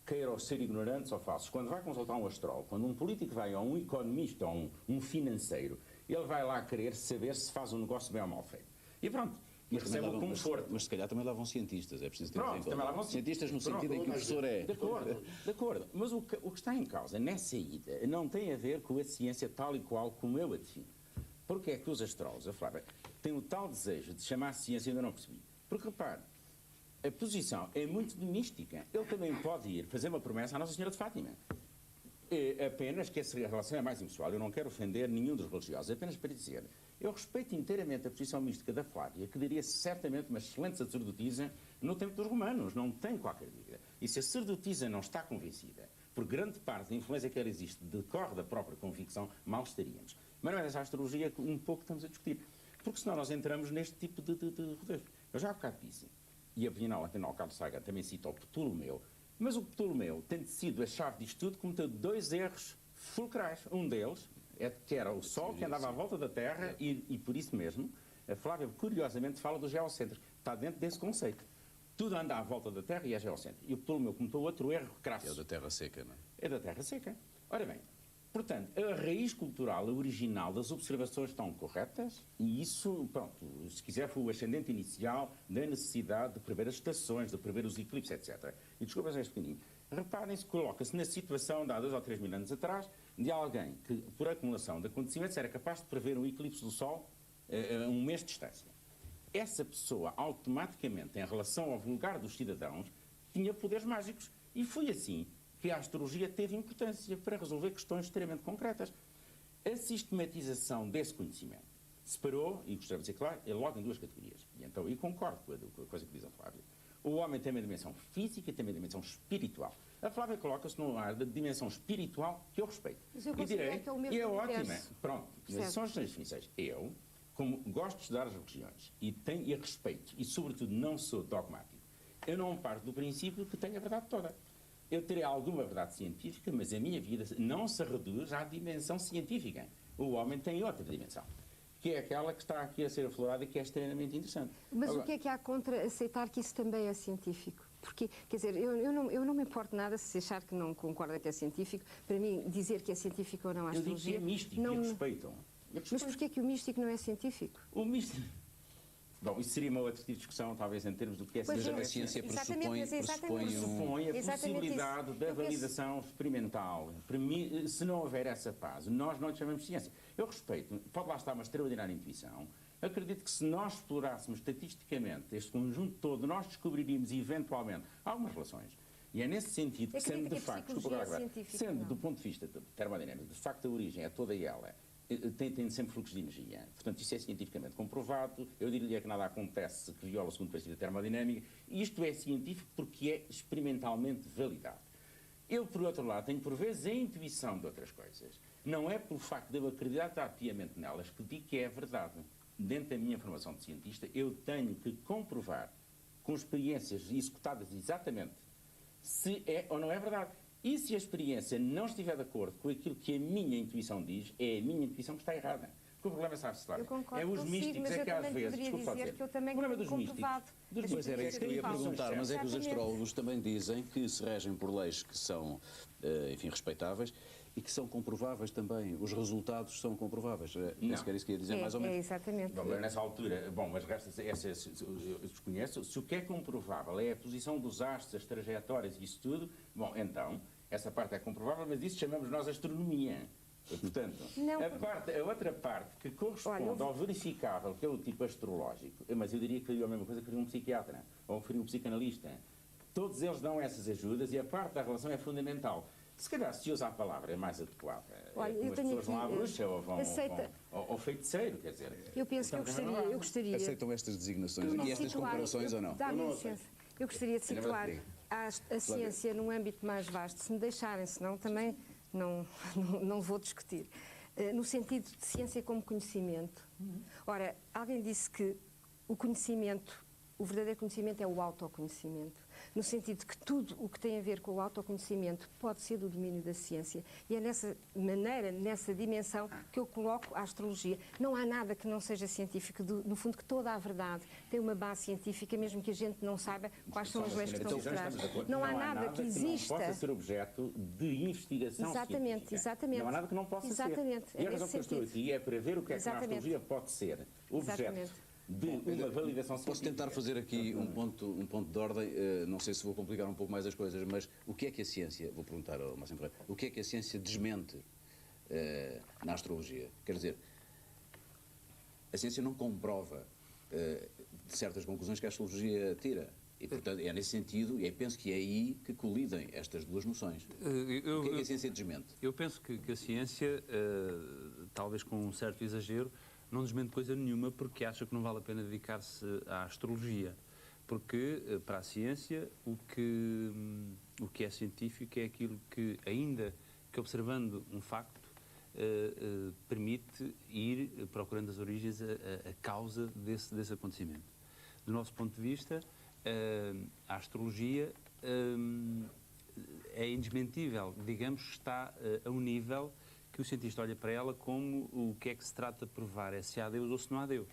queira ser ignorantes ou falsos, quando vai consultar um astrólogo, quando um político vai a um economista ou um financeiro, ele vai lá querer saber se faz um negócio bem ou mal feito. E pronto. Mas se calhar também lá vão cientistas, é preciso ter também lá vão cientistas no sentido em que o professor é... De acordo. Mas o que está em causa nessa ida não tem a ver com a ciência tal e qual como eu a defino. Porque é que os astrólogos, a Flávia, têm o tal desejo de chamar a ciência, ainda não percebi. Porque, repare, a posição é muito de mística. Ele também pode ir fazer uma promessa à Nossa Senhora de Fátima. Apenas que essa relação é mais impessoal. Eu não quero ofender nenhum dos religiosos, apenas para dizer... Eu respeito inteiramente a posição mística da Flávia, que daria certamente uma excelente sacerdotisa no tempo dos romanos, não tenho qualquer dúvida. E se a sacerdotisa não está convencida, por grande parte da influência que ela existe decorre da própria convicção, mal estaríamos. Mas não é dessa astrologia que um pouco estamos a discutir. Porque senão nós entramos neste tipo de rodeios. Eu já há bocado disse, e afinal Carl Sagan também cita o Ptolomeu, mas o Ptolomeu, tendo sido a chave disto tudo, cometeu 2 erros fulcrais. Um deles... que era o Sol que andava à volta da Terra e por isso mesmo, a Flávia curiosamente fala do geocêntrico. Está dentro desse conceito. Tudo anda à volta da Terra e é geocêntrico. E o Ptolomeu cometeu outro erro crasso. É o da Terra seca, não é? É da Terra seca. Ora bem, portanto, a raiz cultural, a original das observações estão corretas e isso, pronto, se quiser foi o ascendente inicial da necessidade de prever as estações, de prever os eclipses, etc. E desculpa já este pequenino. Reparem-se, coloca-se na situação de há 2 ou 3 mil anos atrás de alguém que, por acumulação de acontecimentos, era capaz de prever um eclipse do Sol a 1 mês de distância. Essa pessoa, automaticamente, em relação ao vulgar dos cidadãos, tinha poderes mágicos. E foi assim que a astrologia teve importância para resolver questões extremamente concretas. A sistematização desse conhecimento separou, e gostaria de dizer claro, é logo em 2 categorias. E então, eu concordo com a coisa que diz a Flávia. O homem tem uma dimensão física e tem uma dimensão espiritual. A Flávia coloca-se num ar da dimensão espiritual que eu respeito. Mas eu e direi, que é o mesmo e é universo. ótima. Pronto, são as definições. Eu, como gosto de estudar as religiões e respeito, e sobretudo não sou dogmático, eu não parto do princípio que tenho a verdade toda. Eu terei alguma verdade científica, mas a minha vida não se reduz à dimensão científica. O homem tem outra dimensão, que é aquela que está aqui a ser aflorada e que é extremamente interessante. Mas agora, o que é há contra aceitar que isso também é científico? Porque, quer dizer, eu não me importo nada se achar que não concorda que é científico. Para mim, dizer que é científico ou não a astrologia... Eu digo que é místico, não... e respeitam. Mas porquê que o místico não é científico? O místico... Bom, isso seria uma outra tipo de discussão, talvez, em termos do que é ciência. Mas a ciência pressupõe a possibilidade da validação experimental. Se não houver essa paz, nós não lhe chamamos de ciência. Eu respeito, pode lá estar uma extraordinária intuição. Acredito que se nós explorássemos estatisticamente este conjunto todo, nós descobriríamos eventualmente algumas relações. E é nesse sentido que, sendo de facto, sendo do ponto de vista termodinâmico, de facto a origem é toda ela, tem sempre fluxos de energia. Portanto, isso é cientificamente comprovado. Eu diria que nada acontece que viola o segundo princípio da termodinâmica. Isto é científico porque é experimentalmente validado. Eu, por outro lado, tenho por vezes a intuição de outras coisas. Não é pelo facto de eu acreditar piamente nelas que digo que é verdade. Dentro da minha formação de cientista, eu tenho que comprovar com experiências executadas exatamente se é ou não é verdade. E se a experiência não estiver de acordo com aquilo que a minha intuição diz, é a minha intuição que está errada. Porque o problema, sabe-se lá, é os místicos, é que às vezes, desculpa dizer, que eu também o problema dos místicos... Mas era isso que eu ia perguntar, mas é que os astrólogos também dizem que se regem por leis que são, enfim, respeitáveis e que são comprováveis também. Os resultados são comprováveis. Penso que era isso que ia dizer, mais ou menos. Exatamente. Bom, nessa altura, mas eu desconheço. Se o que é comprovável é a posição dos astros, as trajetórias e isso tudo, bom, então, essa parte é comprovável, mas isso chamamos nós astronomia. Portanto, a outra parte que corresponde ao verificável, que é o tipo astrológico, mas eu diria que faria a mesma coisa que faria um psiquiatra ou faria um psicanalista. Todos eles dão essas ajudas e a parte da relação é fundamental. Se calhar, se usa a palavra mais adequada, como as pessoas vão à bruxa ou vão ao feiticeiro, quer dizer... Eu penso que eu gostaria... Aceitam estas designações e estas comparações ou não? Dá-me licença. Eu gostaria de situar a ciência num âmbito mais vasto, se me deixarem, senão também não vou discutir. No sentido de ciência como conhecimento. Ora, alguém disse que o conhecimento, o verdadeiro conhecimento é o autoconhecimento. No sentido que tudo o que tem a ver com o autoconhecimento pode ser do domínio da ciência. E é nessa maneira, nessa dimensão, que eu coloco a astrologia. Não há nada que não seja científico. No fundo, que toda a verdade tem uma base científica, mesmo que a gente não saiba quais são as leis que estão por trás. Não há nada que exista... que não possa ser objeto de investigação científica. Exatamente. Não há nada que não possa ser. E a razão que eu estou aqui é para ver o que é que a astrologia pode ser objeto de uma validação científica. Posso tentar fazer aqui um ponto de ordem, não sei se vou complicar um pouco mais as coisas, mas o que é que a ciência, vou perguntar ao Máximo Ferreira, o que é que a ciência desmente na astrologia? Quer dizer, a ciência não comprova certas conclusões que a astrologia tira. E, portanto, é nesse sentido, e penso que é aí que colidem estas duas noções. O que é que a ciência desmente? Eu penso que a ciência, talvez com um certo exagero, não desmente coisa nenhuma porque acha que não vale a pena dedicar-se à astrologia. Porque, para a ciência, o que é científico é aquilo que, ainda que observando um facto, permite ir procurando as origens, a causa desse acontecimento. Do nosso ponto de vista, a astrologia é indesmentível. Digamos que está a um nível que o cientista olha para ela como o que é que se trata de provar, é se há Deus ou se não há Deus.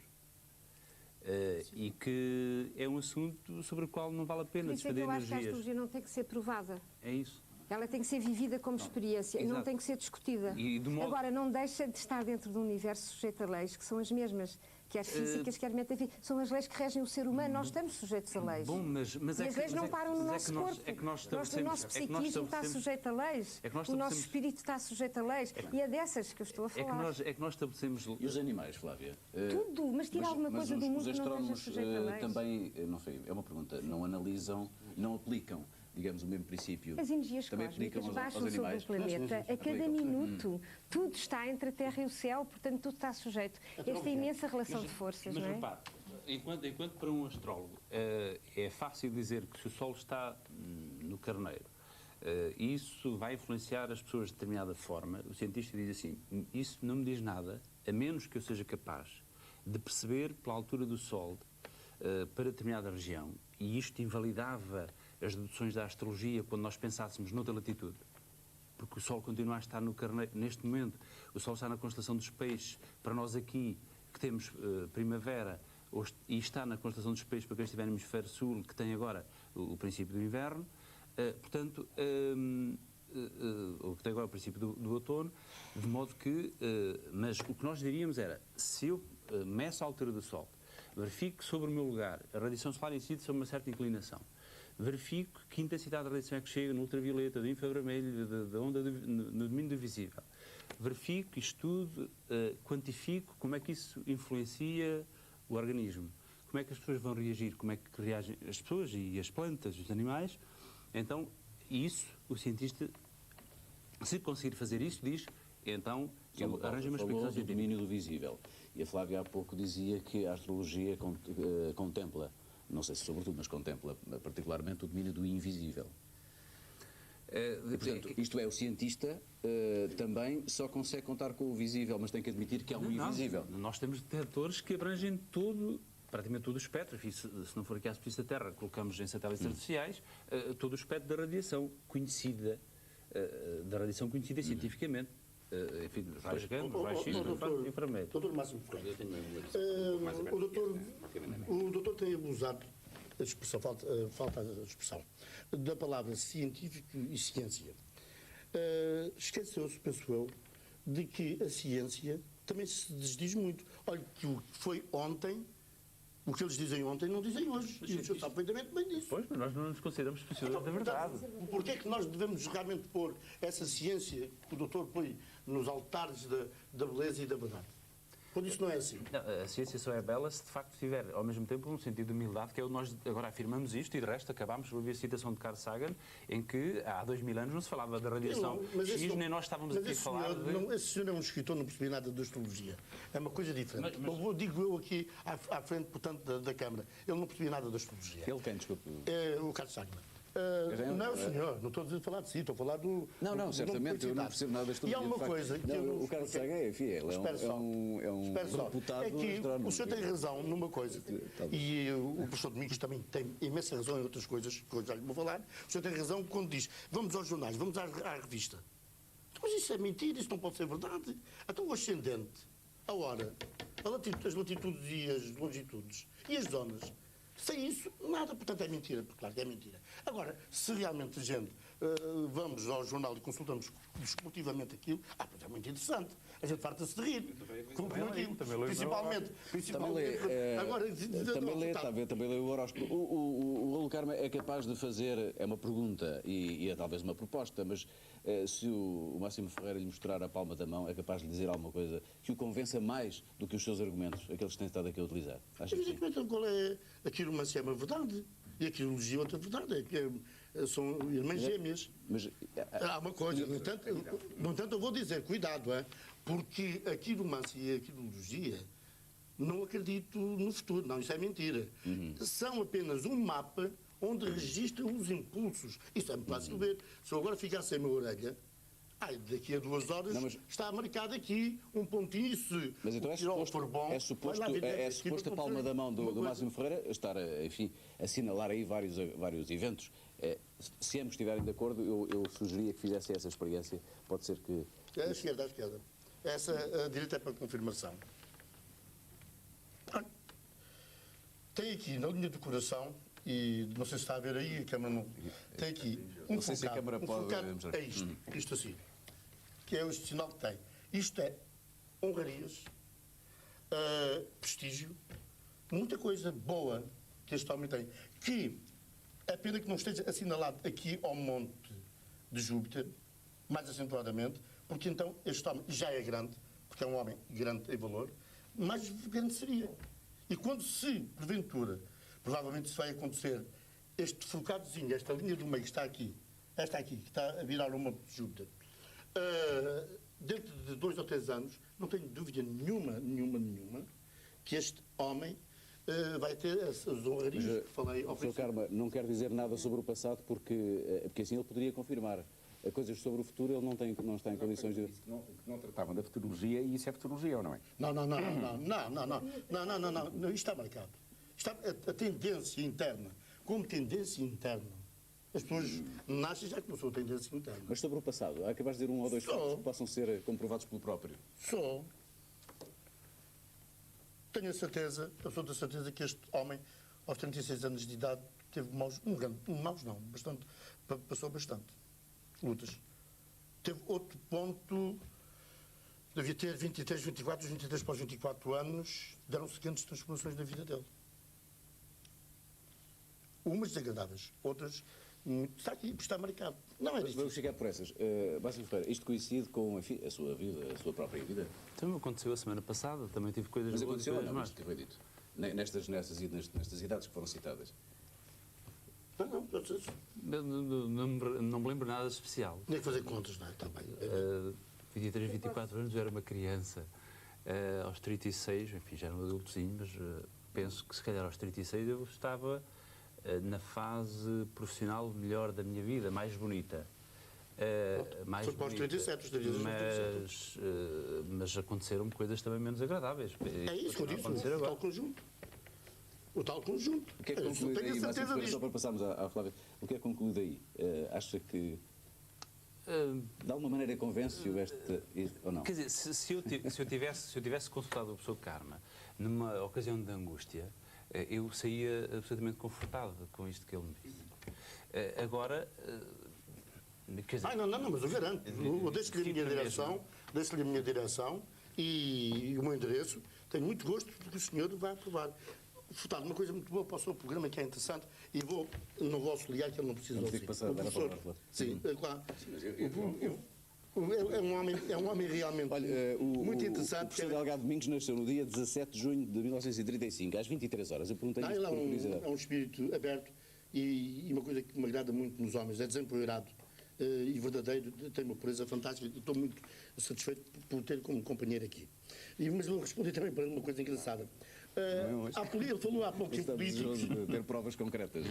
E que é um assunto sobre o qual não vale a pena despender energias. Eu acho que a astrologia não tem que ser provada. É isso. Ela tem que ser vivida como experiência e não tem que ser discutida. Agora, não deixa de estar dentro de um universo sujeito a leis que são as mesmas, quer físicas, quer metafísicas. São as leis que regem o ser humano. Nós estamos sujeitos a leis. Bom, mas e as leis não param no nosso corpo. O nosso psiquismo está sujeito a leis. O nosso espírito está sujeito a leis. E é dessas que eu estou a falar. É que nós estabelecemos... E os animais, Flávia? Tudo, mas tira alguma coisa do mundo que não esteja sujeito a leis. Também, não sei, é uma pergunta, não analisam, não aplicam, digamos, o mesmo princípio. As energias cósmicas baixam sobre o planeta a cada minuto. Tudo está entre a Terra e o céu, portanto, tudo está sujeito a esta imensa relação de forças, não é? Mas repare, enquanto para um astrólogo é fácil dizer que se o Sol está no carneiro, isso vai influenciar as pessoas de determinada forma, o cientista diz assim, isso não me diz nada, a menos que eu seja capaz de perceber pela altura do Sol para determinada região, e isto invalidava as deduções da astrologia quando nós pensássemos noutra latitude, porque o Sol continua a estar no carneiro. Neste momento, o Sol está na constelação dos Peixes. Para nós aqui, que temos primavera, e está na constelação dos Peixes para quem estiver no hemisfério sul, que tem agora o princípio do inverno, portanto, ou que tem agora o princípio do outono, de modo que... mas o que nós diríamos era, se eu meço a altura do Sol, verifico sobre o meu lugar, a radiação solar incide sobre uma certa inclinação, verifico que intensidade da radiação é que chega no ultravioleta, do infravermelho, da onda no domínio do visível, verifico, estudo, quantifico como é que isso influencia o organismo, como é que as pessoas vão reagir, como é que reagem as pessoas e as plantas, os animais. Então, isso, o cientista, se conseguir fazer isso, diz, então, arranja uma explicação do domínio do visível. E a Flávia há pouco dizia que a astrologia contempla, não sei se sobretudo, mas contempla particularmente o domínio do invisível. E, portanto, isto é, o cientista também só consegue contar com o visível, mas tem que admitir que há um invisível. Nós temos detectores que abrangem praticamente todo o espectro. E se não for aqui à superfície da Terra, colocamos em satélites artificiais todo o espectro da radiação conhecida, cientificamente. Enfim, raios gama, raios X, infravermelho. Doutor Máximo Ferreira, o doutor tem abusado, a expressão, falta a expressão, da palavra científico e ciência. Esqueceu-se, penso eu, de que a ciência também se desdiz muito. Olha, que o que foi ontem, o que eles dizem ontem, não dizem hoje. E o senhor sabe perfeitamente bem disso. Pois, mas nós não nos consideramos especialistas da verdade. Porquê é que nós devemos realmente pôr essa ciência que o doutor põe nos altares da beleza e da verdade? Quando isso não é assim. Não, a ciência só é bela se de facto tiver, ao mesmo tempo, um sentido de humildade, que é o nós agora afirmamos isto, e de resto acabámos por ouvir a citação de Carl Sagan, em que há 2000 anos não se falava da radiação X, nem nós estávamos aqui a falar de... Esse senhor é um escritor, não percebi nada de astrologia. É uma coisa diferente. Digo eu aqui à frente, portanto, da Câmara. Ele não percebia nada de astrologia. Ele quem, desculpe? É o Carl Sagan. Não, senhor, não estou a falar de si, estou a falar do... Não, certamente, eu não percebo nada da astrologia. E há uma coisa que eu... O Carl Sagan é fiel, é um reputado astrónomo. O senhor tem razão numa coisa, e o professor Domingos também tem imensa razão em outras coisas, que eu já lhe vou falar. O senhor tem razão quando diz, vamos aos jornais, vamos à revista. Mas isso é mentira, isso não pode ser verdade. Então o ascendente, a hora, as latitudes e as longitudes, e as zonas... Sem isso, nada. Portanto, é mentira. Claro que é mentira. Agora, se realmente a gente vamos ao jornal e consultamos desportivamente aquilo, pois é muito interessante. A gente farta-se de rir. Principalmente. Também lê o horóscopo. O Raul Carmo é capaz de fazer, é uma pergunta e é talvez uma proposta, mas se o Máximo Ferreira lhe mostrar a palma da mão, é capaz de lhe dizer alguma coisa que o convença mais do que os seus argumentos, aqueles que têm estado aqui a utilizar. Mas qual é a quiromancia? É uma verdade. E a quirologia é outra verdade. São irmãs gêmeas. Mas há uma coisa, no entanto, eu vou dizer, cuidado, porque a quiromancia e a quirologia não acredito no futuro. Não, isso é mentira. São apenas um mapa onde registram os impulsos. Isso é muito fácil ver. Se eu agora ficar sem a minha orelha, daqui a 2 horas está marcado aqui um pontinho. Mas então é suposto a palma da mão do Máximo Ferreira estar, enfim, assinalar aí vários eventos. Se ambos estiverem de acordo, eu sugeria que fizessem essa experiência. Pode ser que... À esquerda. Essa, a direita é para confirmação. Tem aqui, na linha do coração, e não sei se está a ver aí, a câmara não... Tem aqui não sei se a câmara pode... É isto assim, que é o sinal que tem. Isto é honrarias, prestígio, muita coisa boa que este homem tem. Que é pena que não esteja assinalado aqui ao monte de Júpiter, mais acentuadamente, porque então este homem já é grande, porque é um homem grande em valor, mais grande seria. E quando se, porventura, provavelmente isso vai acontecer, este focadozinho, esta linha do meio que está aqui, esta aqui, que está a virar o monte de Júpiter, dentro de 2 ou 3 anos, não tenho dúvida nenhuma, que este homem vai ter as honrarias que falei ao princípio. Sr. Carmo, não quero dizer nada sobre o passado, porque assim ele poderia confirmar. Coisas sobre o futuro ele não está em condições de... Não tratavam da futurologia, e isso é futurologia, ou não é? Não, isto está marcado. Está a tendência interna, como tendência interna. As pessoas nascem já com a sua tendência interna. Mas sobre o passado, há capaz de dizer 1 ou 2 fatos que possam ser comprovados pelo próprio? Tenho a certeza, absoluta certeza, que este homem, aos 36 anos de idade, teve passou bastante lutas. Teve outro ponto devia ter 23, 24, os 23 para os 24 anos, deram-se grandes transformações na vida dele. Umas desagradáveis, outras está aqui, está marcado. Não é difícil. Vamos chegar por essas. Bárcio Ferreira, isto coincide com enfim, a sua vida, a sua própria vida? Também aconteceu a semana passada, também tive coisas Mas boas e aconteceu ou coisas não, más. isto que foi dito? Nestas idades que foram citadas? Não me lembro nada de especial. Nem fazer contas, não é? Está bem. 23, 24 anos, eu era uma criança. Aos 36, enfim, já era um adultozinho, mas penso que se calhar aos 36 eu estava na fase profissional melhor da minha vida, mais bonita. Foi para os 37, os 37. Mas aconteceram coisas também menos agradáveis. É isso que eu disse, o tal conjunto. O tal conjunto. O que é que conclui daí, Máximo, só para passarmos à Flávia, o que é que conclui daí? Acha que de alguma maneira convence-o este, ou não? Quer dizer, se eu tivesse consultado o professor Karma numa ocasião de angústia, eu saía absolutamente confortado com isto que ele me disse. Agora, quer dizer... Não, mas eu garanto. Deixo-lhe a minha direção e o meu endereço. Tenho muito gosto porque o senhor vai aprovar. Portanto, uma coisa muito boa para o seu programa que é interessante e não vou auxiliar que ele não precisa ouvir. Passar, o professor, sim, claro. É um homem realmente muito interessante. O professor Delgado Domingos nasceu no dia 17 de junho de 1935, às 23 horas. Eu perguntei-lhe isto por curiosidade. É um espírito aberto e uma coisa que me agrada muito nos homens, é desempoeirado e verdadeiro, tem uma pureza fantástica e estou muito satisfeito por ter como companheiro aqui. Mas vou responder também para uma coisa engraçada. Ele falou há pouco em políticos. De ter provas concretas.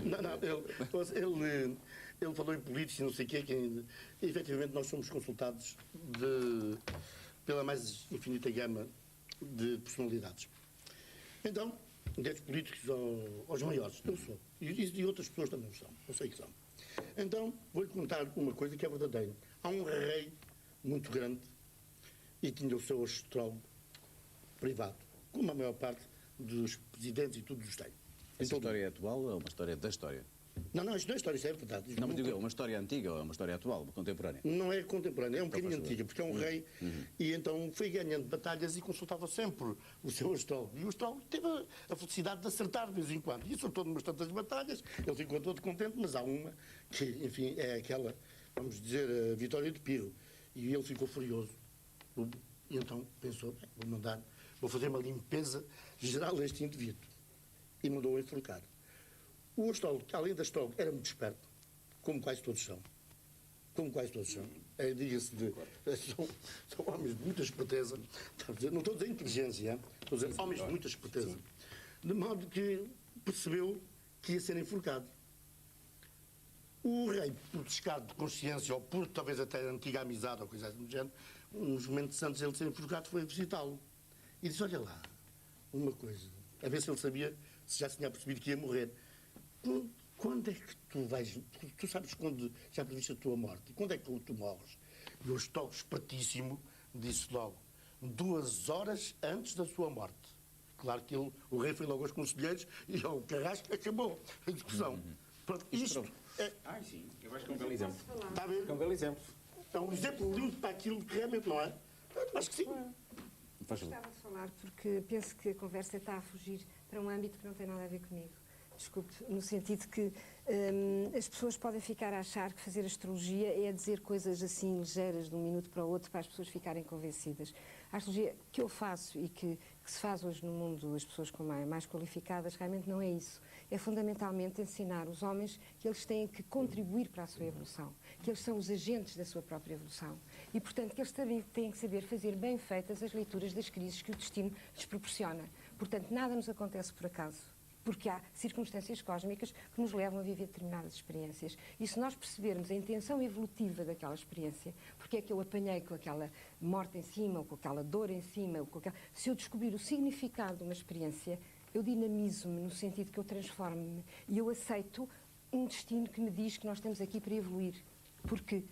Ele falou em políticos e não sei o quê, que efetivamente nós somos consultados pela mais infinita gama de personalidades. Então, desde políticos aos maiores, eu sou. E outras pessoas também são, eu sei que são. Então, vou-lhe contar uma coisa que é verdadeira. Há um rei muito grande e tinha o seu astrólogo privado, como a maior parte dos presidentes e todos os têm. Essa história é atual ou é uma história da história? Não, isto não é história, isto é verdade. Não, mas digo, é uma história antiga ou é uma história atual, contemporânea? Não é contemporânea, é um bocadinho antiga, porque é um rei e então foi ganhando batalhas e consultava sempre o seu astrólogo. E o astrólogo teve a felicidade de acertar de vez em quando. E acertou numas tantas batalhas, ele ficou todo contente, mas há uma que, enfim, é aquela, vamos dizer, a vitória de Pirro. E ele ficou furioso. E então pensou, vou fazer uma limpeza geral a este indivíduo. E mandou-o enforcar. O astrólogo, além da astrólogo, era muito esperto, como quase todos são. Diga-se são homens de muita esperteza. Não estou a dizer inteligência, estou a dizer homens de muita esperteza. De modo que percebeu que ia ser enforcado. O rei, por descargo de consciência, ou por talvez até antiga amizade, ou coisa assim do género, uns momentos antes de ele ser enforcado, foi visitá-lo. E disse, olha lá, uma coisa, a ver se ele sabia, se já se tinha percebido que ia morrer. Quando é que tu vais... Tu sabes quando já previste a tua morte? E quando é que tu morres? E o astrólogo espertíssimo disse logo, 2 horas antes da sua morte. Claro que o rei foi logo aos conselheiros e ao carrasco acabou a discussão. Pronto, isto é... sim, eu acho que é um belo exemplo. Está a ver? É um belo exemplo. É um exemplo lindo para aquilo que realmente não é. Acho que sim. Gostava de falar porque penso que a conversa está a fugir para um âmbito que não tem nada a ver comigo. Desculpe, no sentido que as pessoas podem ficar a achar que fazer astrologia é dizer coisas assim ligeiras de um minuto para o outro para as pessoas ficarem convencidas. A astrologia que eu faço e que se faz hoje no mundo, as pessoas mais qualificadas, realmente não é isso. É fundamentalmente ensinar os homens que eles têm que contribuir para a sua evolução, que eles são os agentes da sua própria evolução e, portanto, que eles também têm que saber fazer bem feitas as leituras das crises que o destino lhes proporciona. Portanto, nada nos acontece por acaso, porque há circunstâncias cósmicas que nos levam a viver determinadas experiências. E se nós percebermos a intenção evolutiva daquela experiência, porque é que eu apanhei com aquela morte em cima, ou com aquela dor em cima, ou com aquela... se eu descobrir o significado de uma experiência, eu dinamizo-me no sentido que eu transformo-me e eu aceito um destino que me diz que nós estamos aqui para evoluir. Porque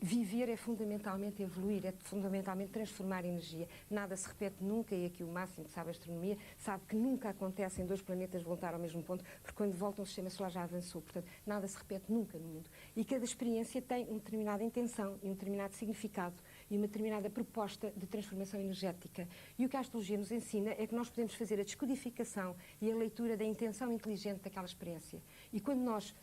viver é fundamentalmente evoluir, é fundamentalmente transformar energia. Nada se repete nunca, e aqui o Máximo que sabe a astronomia sabe que nunca acontece em 2 planetas voltar ao mesmo ponto, porque quando voltam o sistema solar já avançou. Portanto, nada se repete nunca no mundo. E cada experiência tem uma determinada intenção e um determinado significado e uma determinada proposta de transformação energética. E o que a astrologia nos ensina é que nós podemos fazer a descodificação e a leitura da intenção inteligente daquela experiência. E quando nós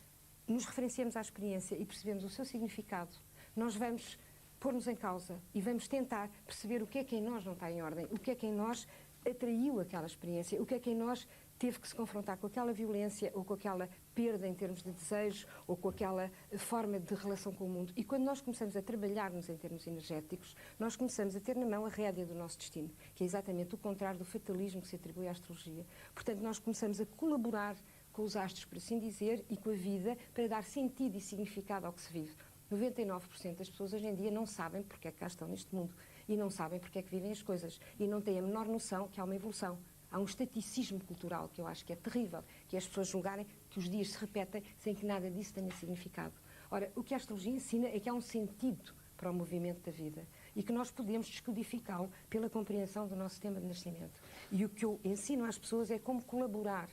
nos referenciamos à experiência e percebemos o seu significado, nós vamos pôr-nos em causa e vamos tentar perceber o que é que em nós não está em ordem, o que é que em nós atraiu aquela experiência, o que é que em nós teve que se confrontar com aquela violência ou com aquela perda em termos de desejos ou com aquela forma de relação com o mundo. E quando nós começamos a trabalhar-nos em termos energéticos, nós começamos a ter na mão a rédea do nosso destino, que é exatamente o contrário do fatalismo que se atribui à astrologia. Portanto, nós começamos a colaborar com os astros, por assim dizer, e com a vida, para dar sentido e significado ao que se vive. 99% das pessoas hoje em dia não sabem porque é que cá estão neste mundo e não sabem porque é que vivem as coisas e não têm a menor noção que há uma evolução. Há um estaticismo cultural que eu acho que é terrível, que é as pessoas julgarem que os dias se repetem sem que nada disso tenha significado. Ora, o que a astrologia ensina é que há um sentido para o movimento da vida e que nós podemos descodificá-lo pela compreensão do nosso tema de nascimento. E o que eu ensino às pessoas é como colaborar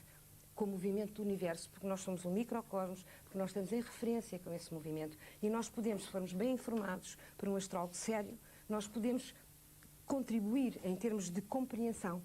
com o movimento do universo, porque nós somos um microcosmos, porque nós estamos em referência com esse movimento e nós podemos, se formos bem informados por um astrólogo sério, nós podemos contribuir em termos de compreensão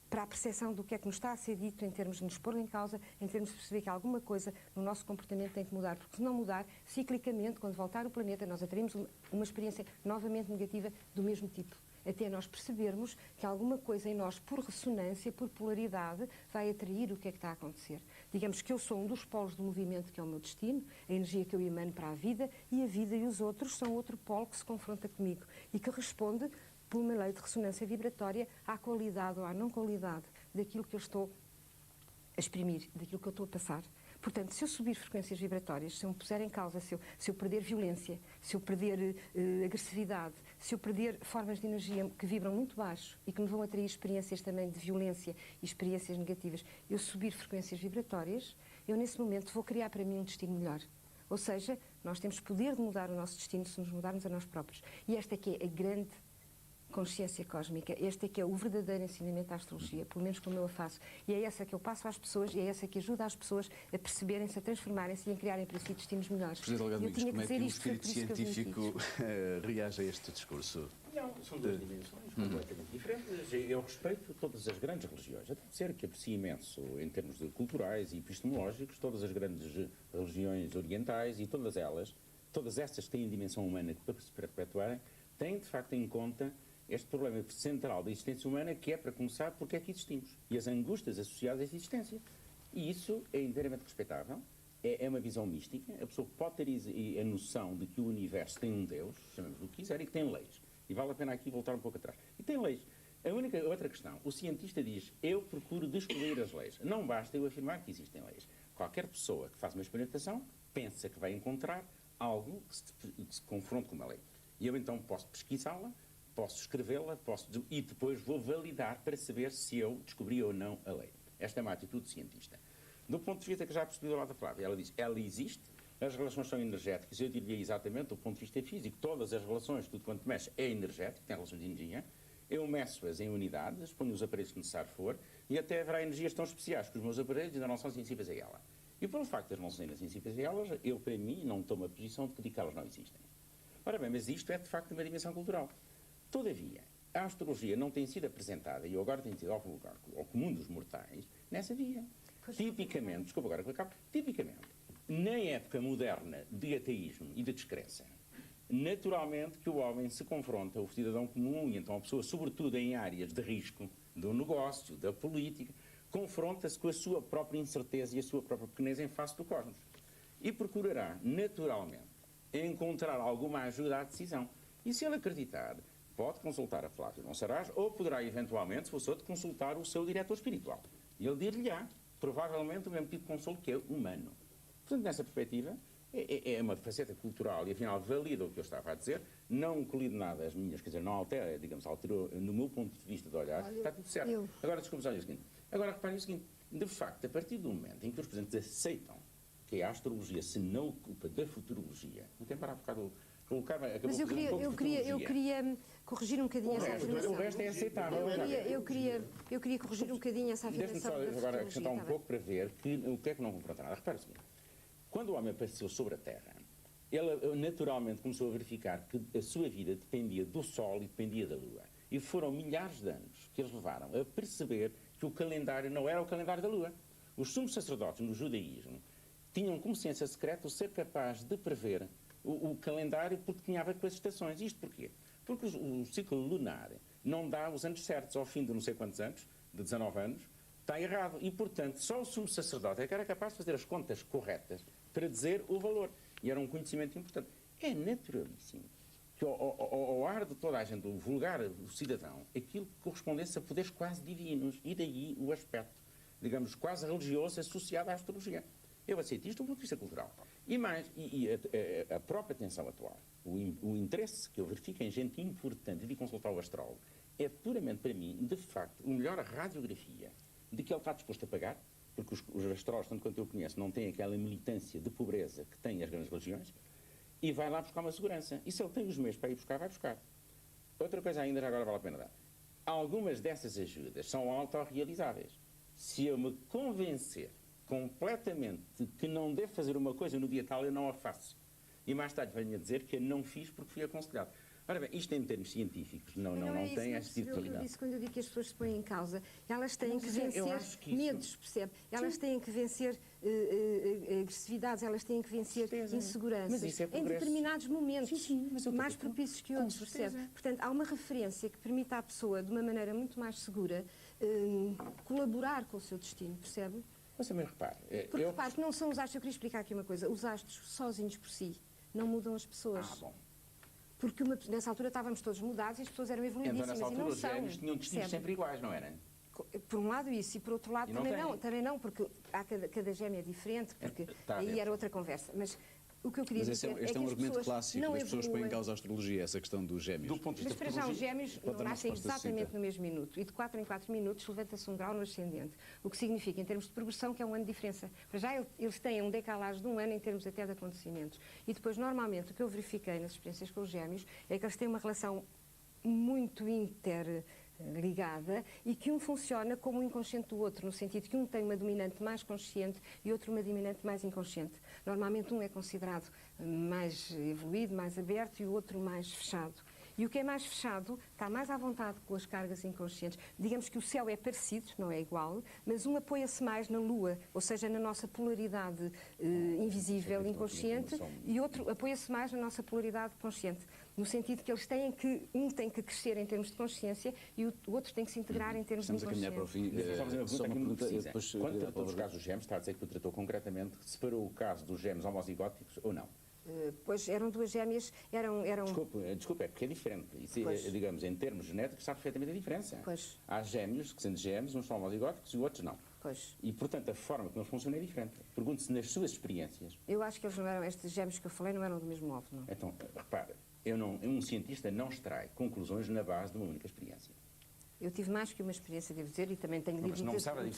para a percepção do que é que nos está a ser dito, em termos de nos pôr em causa, em termos de perceber que alguma coisa no nosso comportamento tem que mudar, porque se não mudar, ciclicamente, quando voltar o planeta, nós atraímos uma experiência novamente negativa do mesmo tipo. Até nós percebermos que alguma coisa em nós, por ressonância, por polaridade, vai atrair o que é que está a acontecer. Digamos que eu sou um dos polos do movimento que é o meu destino, a energia que eu emano para a vida, e a vida e os outros são outro polo que se confronta comigo e que responde, por uma lei de ressonância vibratória, à qualidade ou à não qualidade daquilo que eu estou a exprimir, daquilo que eu estou a passar. Portanto, se eu subir frequências vibratórias, se eu me puser em causa, se eu perder violência, se eu perder agressividade, se eu perder formas de energia que vibram muito baixo e que me vão atrair experiências também de violência e experiências negativas, eu subir frequências vibratórias, eu nesse momento vou criar para mim um destino melhor. Ou seja, nós temos poder de mudar o nosso destino se nos mudarmos a nós próprios. E esta aqui é a grande consciência cósmica. Este é que é o verdadeiro ensinamento da astrologia, pelo menos como eu a faço. E é essa que eu passo às pessoas e é essa que ajuda as pessoas a perceberem-se, a transformarem-se e a criarem para si destinos melhores. Presidente Delgado Domingos, como é que um espírito científico reage a este discurso? Não, são 2 dimensões completamente diferentes. Eu respeito todas as grandes religiões. Até de ser que aprecio imenso, em termos de culturais e epistemológicos, todas as grandes religiões orientais e todas estas têm dimensão humana que, para se perpetuarem, têm de facto em conta este problema central da existência humana, que é, para começar, porque é que existimos e as angústias associadas a essa existência. E isso é inteiramente respeitável, é uma visão mística. A pessoa pode ter a noção de que o universo tem um Deus, chamemos o que quiser, e que tem leis. E vale a pena aqui voltar um pouco atrás. E tem leis. A única outra questão, o cientista diz, eu procuro descobrir as leis. Não basta eu afirmar que existem leis. Qualquer pessoa que faz uma experimentação pensa que vai encontrar algo que se confronte com uma lei. E eu então posso pesquisá-la, posso escrevê-la, e depois vou validar para saber se eu descobri ou não a lei. Esta é uma atitude cientista. Do ponto de vista que já percebi do lado da Flávia, ela diz, ela existe, as relações são energéticas, eu diria exatamente do ponto de vista físico, todas as relações, tudo quanto mexe é energético, tem relações de energia, eu meço-as em unidades, ponho os aparelhos que necessário for, e até haverá energias tão especiais que os meus aparelhos ainda não são sensíveis a ela. E pelo facto de eles não serem sensíveis a elas, eu, para mim, não tomo a posição de que elas não existem. Ora bem, mas isto é de facto uma dimensão cultural. Todavia, a astrologia não tem sido apresentada, e eu agora tenho sido ao comum dos mortais, nessa via. Tipicamente, desculpa agora que eu acabo, tipicamente, na época moderna de ateísmo e de descrença, naturalmente que o homem se confronta, o cidadão comum, e então a pessoa, sobretudo em áreas de risco, do negócio, da política, confronta-se com a sua própria incerteza e a sua própria pequenez em face do cosmos. E procurará, naturalmente, encontrar alguma ajuda à decisão. E se ele acreditar, pode consultar a Flávia Monsaraz ou poderá, eventualmente, se fosse outro, consultar o seu diretor espiritual. E ele dir-lhe-á, provavelmente, o mesmo tipo de consolo que é humano. Portanto, nessa perspectiva, é uma faceta cultural e, afinal, valida o que eu estava a dizer, não colide nada as minhas, quer dizer, não altera, digamos, alterou, no meu ponto de vista de olhar, está tudo certo. Agora, desculpe, olha o seguinte. Agora, reparem o seguinte. De facto, a partir do momento em que os presentes aceitam que a astrologia se não ocupa da futurologia, não tem para há bocado Mas eu queria corrigir um bocadinho essa afirmação. O resto é aceitável. Eu queria corrigir um bocadinho essa afirmação. Deixe-me só agora acrescentar um pouco para ver o que é que não confronta nada. Repare o seguinte, quando o homem apareceu sobre a Terra, ele naturalmente começou a verificar que a sua vida dependia do Sol e dependia da Lua. E foram milhares de anos que eles levaram a perceber que o calendário não era o calendário da Lua. Os sumos sacerdotes no judaísmo tinham como ciência secreta o ser capaz de prever o calendário porque tinha a ver com as estações. Isto porquê? Porque o ciclo lunar não dá os anos certos. Ao fim de não sei quantos anos, de 19 anos, está errado. E, portanto, só o sumo sacerdote é que era capaz de fazer as contas corretas para dizer o valor. E era um conhecimento importante. É naturalíssimo que ao ar de toda a gente, o vulgar do cidadão, aquilo que correspondesse a poderes quase divinos. E daí o aspecto, digamos, quase religioso associado à astrologia. Eu aceito isto do ponto de vista cultural. E mais, a própria tensão atual, o interesse que eu verifico em gente importante de consultar o astrólogo, é puramente para mim, de facto, o melhor radiografia de que ele está disposto a pagar, porque os astrólogos, tanto quanto eu conheço, não têm aquela militância de pobreza que têm as grandes religiões, e vai lá buscar uma segurança. E se ele tem os meios para ir buscar, vai buscar. Outra coisa ainda, já agora vale a pena dar. Algumas dessas ajudas são autorrealizáveis. Se eu me convencer completamente que não devo fazer uma coisa no dia tal, eu não a faço. E mais tarde venho a dizer que eu não fiz porque fui aconselhado. Ora bem, isto em termos científicos não tem esta titularidade. Eu disse quando eu digo que as pessoas se põem em causa, elas têm que vencer medos, percebe? Elas têm que vencer agressividades, elas têm que vencer inseguranças em determinados momentos, mais propícios que outros, percebe? Portanto, há uma referência que permite à pessoa, de uma maneira muito mais segura, colaborar com o seu destino, percebe? Mas também repare... Porque repare que não são os astros, eu queria explicar aqui uma coisa, os astros sozinhos por si não mudam as pessoas. Bom. Porque nessa altura estávamos todos mudados e as pessoas eram evoluidíssimas. Então, nessa altura, os gêmeos tinham destinos sempre iguais, não eram? Por um lado isso, e por outro lado também não, porque cada gêmeo é diferente, porque aí era outra conversa. Mas o que eu queria dizer é que este é um argumento clássico das pessoas põem em causa a astrologia, essa questão dos gêmeos. Do ponto de vista mas para já os gêmeos não nascem exatamente no mesmo minuto. E de 4 em 4 minutos levanta-se um grau no ascendente. O que significa, em termos de progressão, que é um ano de diferença. Para já eles têm um decalagem de um ano em termos até de acontecimentos. E depois, normalmente, o que eu verifiquei nas experiências com os gêmeos é que eles têm uma relação muito interligada e que um funciona como o inconsciente do outro, no sentido que um tem uma dominante mais consciente e outro uma dominante mais inconsciente. Normalmente um é considerado mais evoluído, mais aberto e o outro mais fechado. E o que é mais fechado está mais à vontade com as cargas inconscientes. Digamos que o céu é parecido, não é igual, mas um apoia-se mais na Lua, ou seja, na nossa polaridade invisível, inconsciente, e outro apoia-se mais na nossa polaridade consciente. No sentido que eles têm que, um tem que crescer em termos de consciência e o outro tem que se integrar em termos de inconsciência. Estamos a caminhar para o fim. Só uma pergunta. Quando tratou dos casos dos gêmeos, está a dizer que o tratou concretamente, separou o caso dos gêmeos homozigóticos ou não? Pois eram duas gêmeas, eram... Desculpe, é porque é diferente. Isso, digamos, em termos genéticos, está perfeitamente a diferença. Pois. Há gêmeos que, sendo gêmeos, uns são homozigóticos e outros não. Pois. E, portanto, a forma como eles funcionam é diferente. Pergunto-se nas suas experiências. Eu acho que eles não eram, estes gêmeos que eu falei, não eram do mesmo óvulo, não. Então, repare, um cientista não extrai conclusões na base de uma única experiência. Eu tive mais que uma experiência, devo dizer, e também tenho lido muitos artigos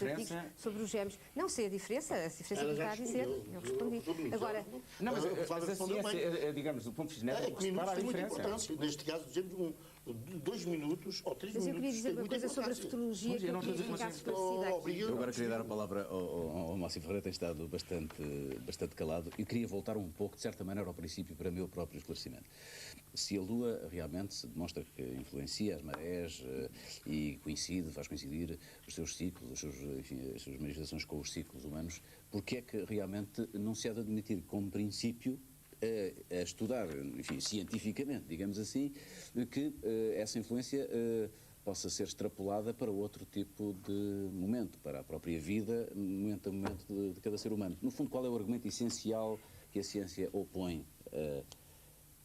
sobre os gêmeos. Não sei a diferença que está a dizer, eu respondi. Agora, não, mas a ciência, digamos, do ponto de vista genético, separa a diferença. Neste caso, dizemos 2 minutos ou 3 minutos. Mas eu queria dizer uma coisa sobre a futurologia que eu queria ficar esclarecida aqui. Eu agora queria dar a palavra ao Márcio Ferreira, tem estado bastante calado, e queria voltar um pouco, de certa maneira, ao princípio, para meu próprio esclarecimento. Se a Lua realmente se demonstra que influencia as marés e faz coincidir os seus ciclos, as suas manifestações com os ciclos humanos, porque é que realmente não se há de admitir como princípio a estudar, enfim, cientificamente, digamos assim, que essa influência possa ser extrapolada para outro tipo de momento, para a própria vida, momento a momento de cada ser humano. No fundo, qual é o argumento essencial que a ciência opõe?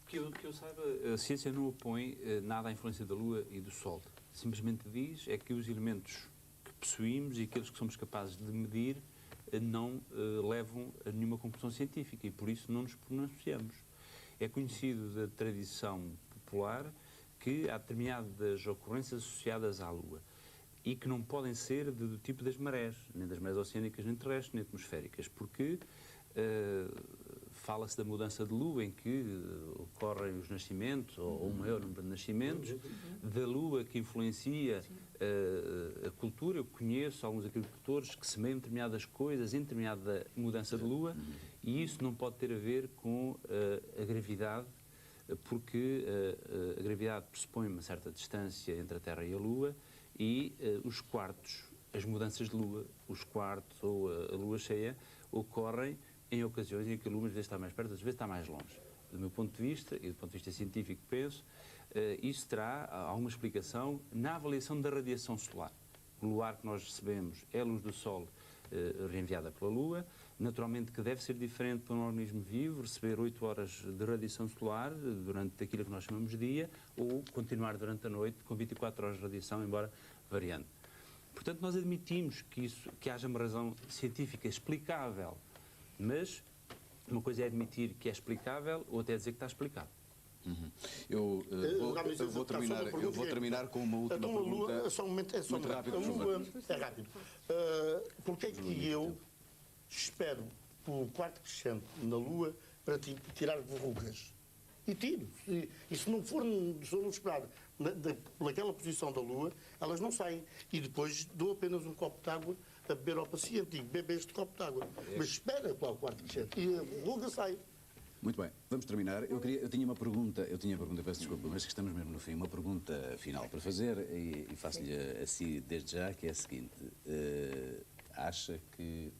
Que eu saiba, a ciência não opõe nada à influência da Lua e do Sol. Simplesmente diz é que os elementos que possuímos e aqueles que somos capazes de medir não levam a nenhuma conclusão científica e por isso não nos pronunciamos. É conhecido da tradição popular que há determinadas ocorrências associadas à Lua e que não podem ser do tipo das marés, nem das marés oceânicas, nem terrestres, nem atmosféricas, porque fala-se da mudança de lua, em que ocorrem os nascimentos, ou um maior número de nascimentos, da lua que influencia a cultura. Eu conheço alguns agricultores que semeiam determinadas coisas em determinada mudança de lua, e isso não pode ter a ver com a gravidade, porque a gravidade pressupõe uma certa distância entre a Terra e a Lua, e os quartos, as mudanças de lua, os quartos ou a lua cheia, ocorrem em ocasiões em que a lua às vezes está mais perto, às vezes está mais longe. Do meu ponto de vista, e do ponto de vista científico, penso, isso terá alguma explicação na avaliação da radiação solar. O luar que nós recebemos é a luz do Sol reenviada pela Lua, naturalmente que deve ser diferente para um organismo vivo, receber 8 horas de radiação solar durante aquilo que nós chamamos de dia, ou continuar durante a noite com 24 horas de radiação, embora variando. Portanto, nós admitimos que haja uma razão científica explicável, mas uma coisa é admitir que é explicável, ou até dizer que está explicado. Eu vou terminar com uma última pergunta. Só um momento, muito rápido, por favor. É rápido. Porque é que eu espero pelo quarto crescente na Lua para tirar verrugas? E tiro. E se não for esperado naquela posição da Lua, elas não saem. E depois dou apenas um copo de água a beber ao paciente. Digo, bebe este copo de água. Mas espera pelo quarto crescente. E a verruga sai. Muito bem, vamos terminar. Eu tinha uma pergunta, peço desculpa, mas estamos mesmo no fim, uma pergunta final para fazer, e faço-lhe assim desde já, que é a seguinte. Acha que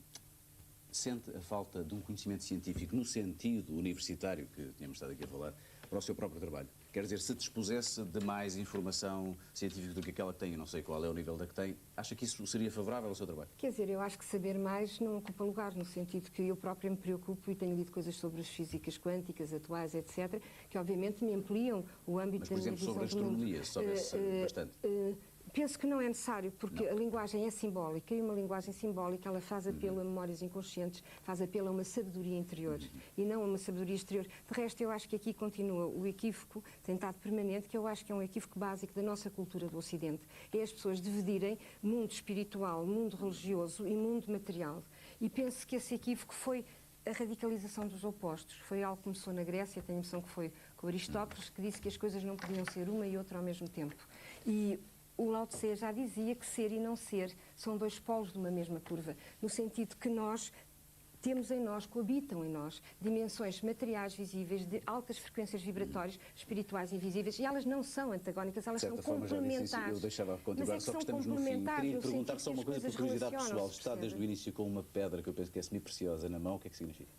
sente a falta de um conhecimento científico no sentido universitário que tínhamos estado aqui a falar, para o seu próprio trabalho? Quer dizer, se dispusesse de mais informação científica do que aquela que tem, eu não sei qual é o nível da que tem, acha que isso seria favorável ao seu trabalho? Quer dizer, eu acho que saber mais não ocupa lugar, no sentido que eu própria me preocupo e tenho lido coisas sobre as físicas quânticas atuais, etc., que obviamente me ampliam o âmbito da minha visão do mundo. Mas, por exemplo, sobre a astronomia, se soubesse bastante. Penso que não é necessário, porque a linguagem é simbólica, e uma linguagem simbólica ela faz apelo a memórias inconscientes, faz apelo a uma sabedoria interior e não a uma sabedoria exterior. De resto, eu acho que aqui continua o equívoco, tem estado permanente, que eu acho que é um equívoco básico da nossa cultura do Ocidente. É as pessoas dividirem mundo espiritual, mundo religioso e mundo material. E penso que esse equívoco foi a radicalização dos opostos. Foi algo que começou na Grécia, tenho a noção que foi com Aristóteles, que disse que as coisas não podiam ser uma e outra ao mesmo tempo. E o Lao Tse já dizia que ser e não ser são dois polos de uma mesma curva, no sentido que nós temos em nós, coabitam em nós, dimensões materiais visíveis, de altas frequências vibratórias, espirituais invisíveis, e elas não são antagónicas, elas são complementares. Eu deixava continuar, só que estamos no fim. Queria perguntar só uma coisa por curiosidade pessoal. Está desde o início com uma pedra que eu penso que é semi-preciosa na mão, o que é que significa?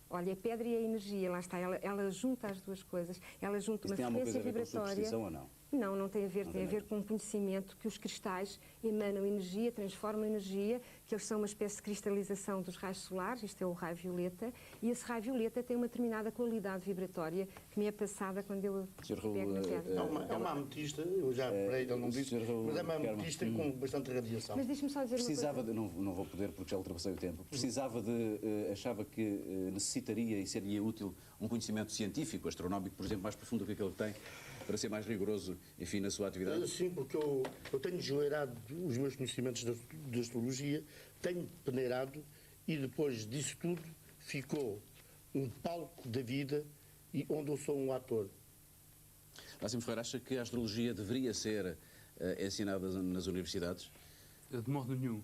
Olha, a pedra e a energia, lá está, ela junta as duas coisas, ela junta uma frequência vibratória. Ou não? Não, não tem a ver, tem a ver com o conhecimento que os cristais emanam energia, transformam energia, que eles são uma espécie de cristalização dos raios solares, isto é o raio violeta, e esse raio violeta tem uma determinada qualidade vibratória que me é passada quando eu pego na pedra. É uma ametista, eu já reparei, ele não disse, mas é uma ametista com bastante radiação. Mas deixe-me só dizer precisava uma coisa. Não vou poder porque já ultrapassei o tempo, achava que necessitaria e seria útil um conhecimento científico, astronómico, por exemplo, mais profundo do que aquele que tem, para ser mais rigoroso, enfim, na sua atividade? Sim, porque eu tenho desleirado os meus conhecimentos de astrologia, tenho peneirado e depois disso tudo ficou um palco da vida e onde eu sou um ator. Máximo Ferreira, acha que a astrologia deveria ser ensinada nas universidades? De modo nenhum.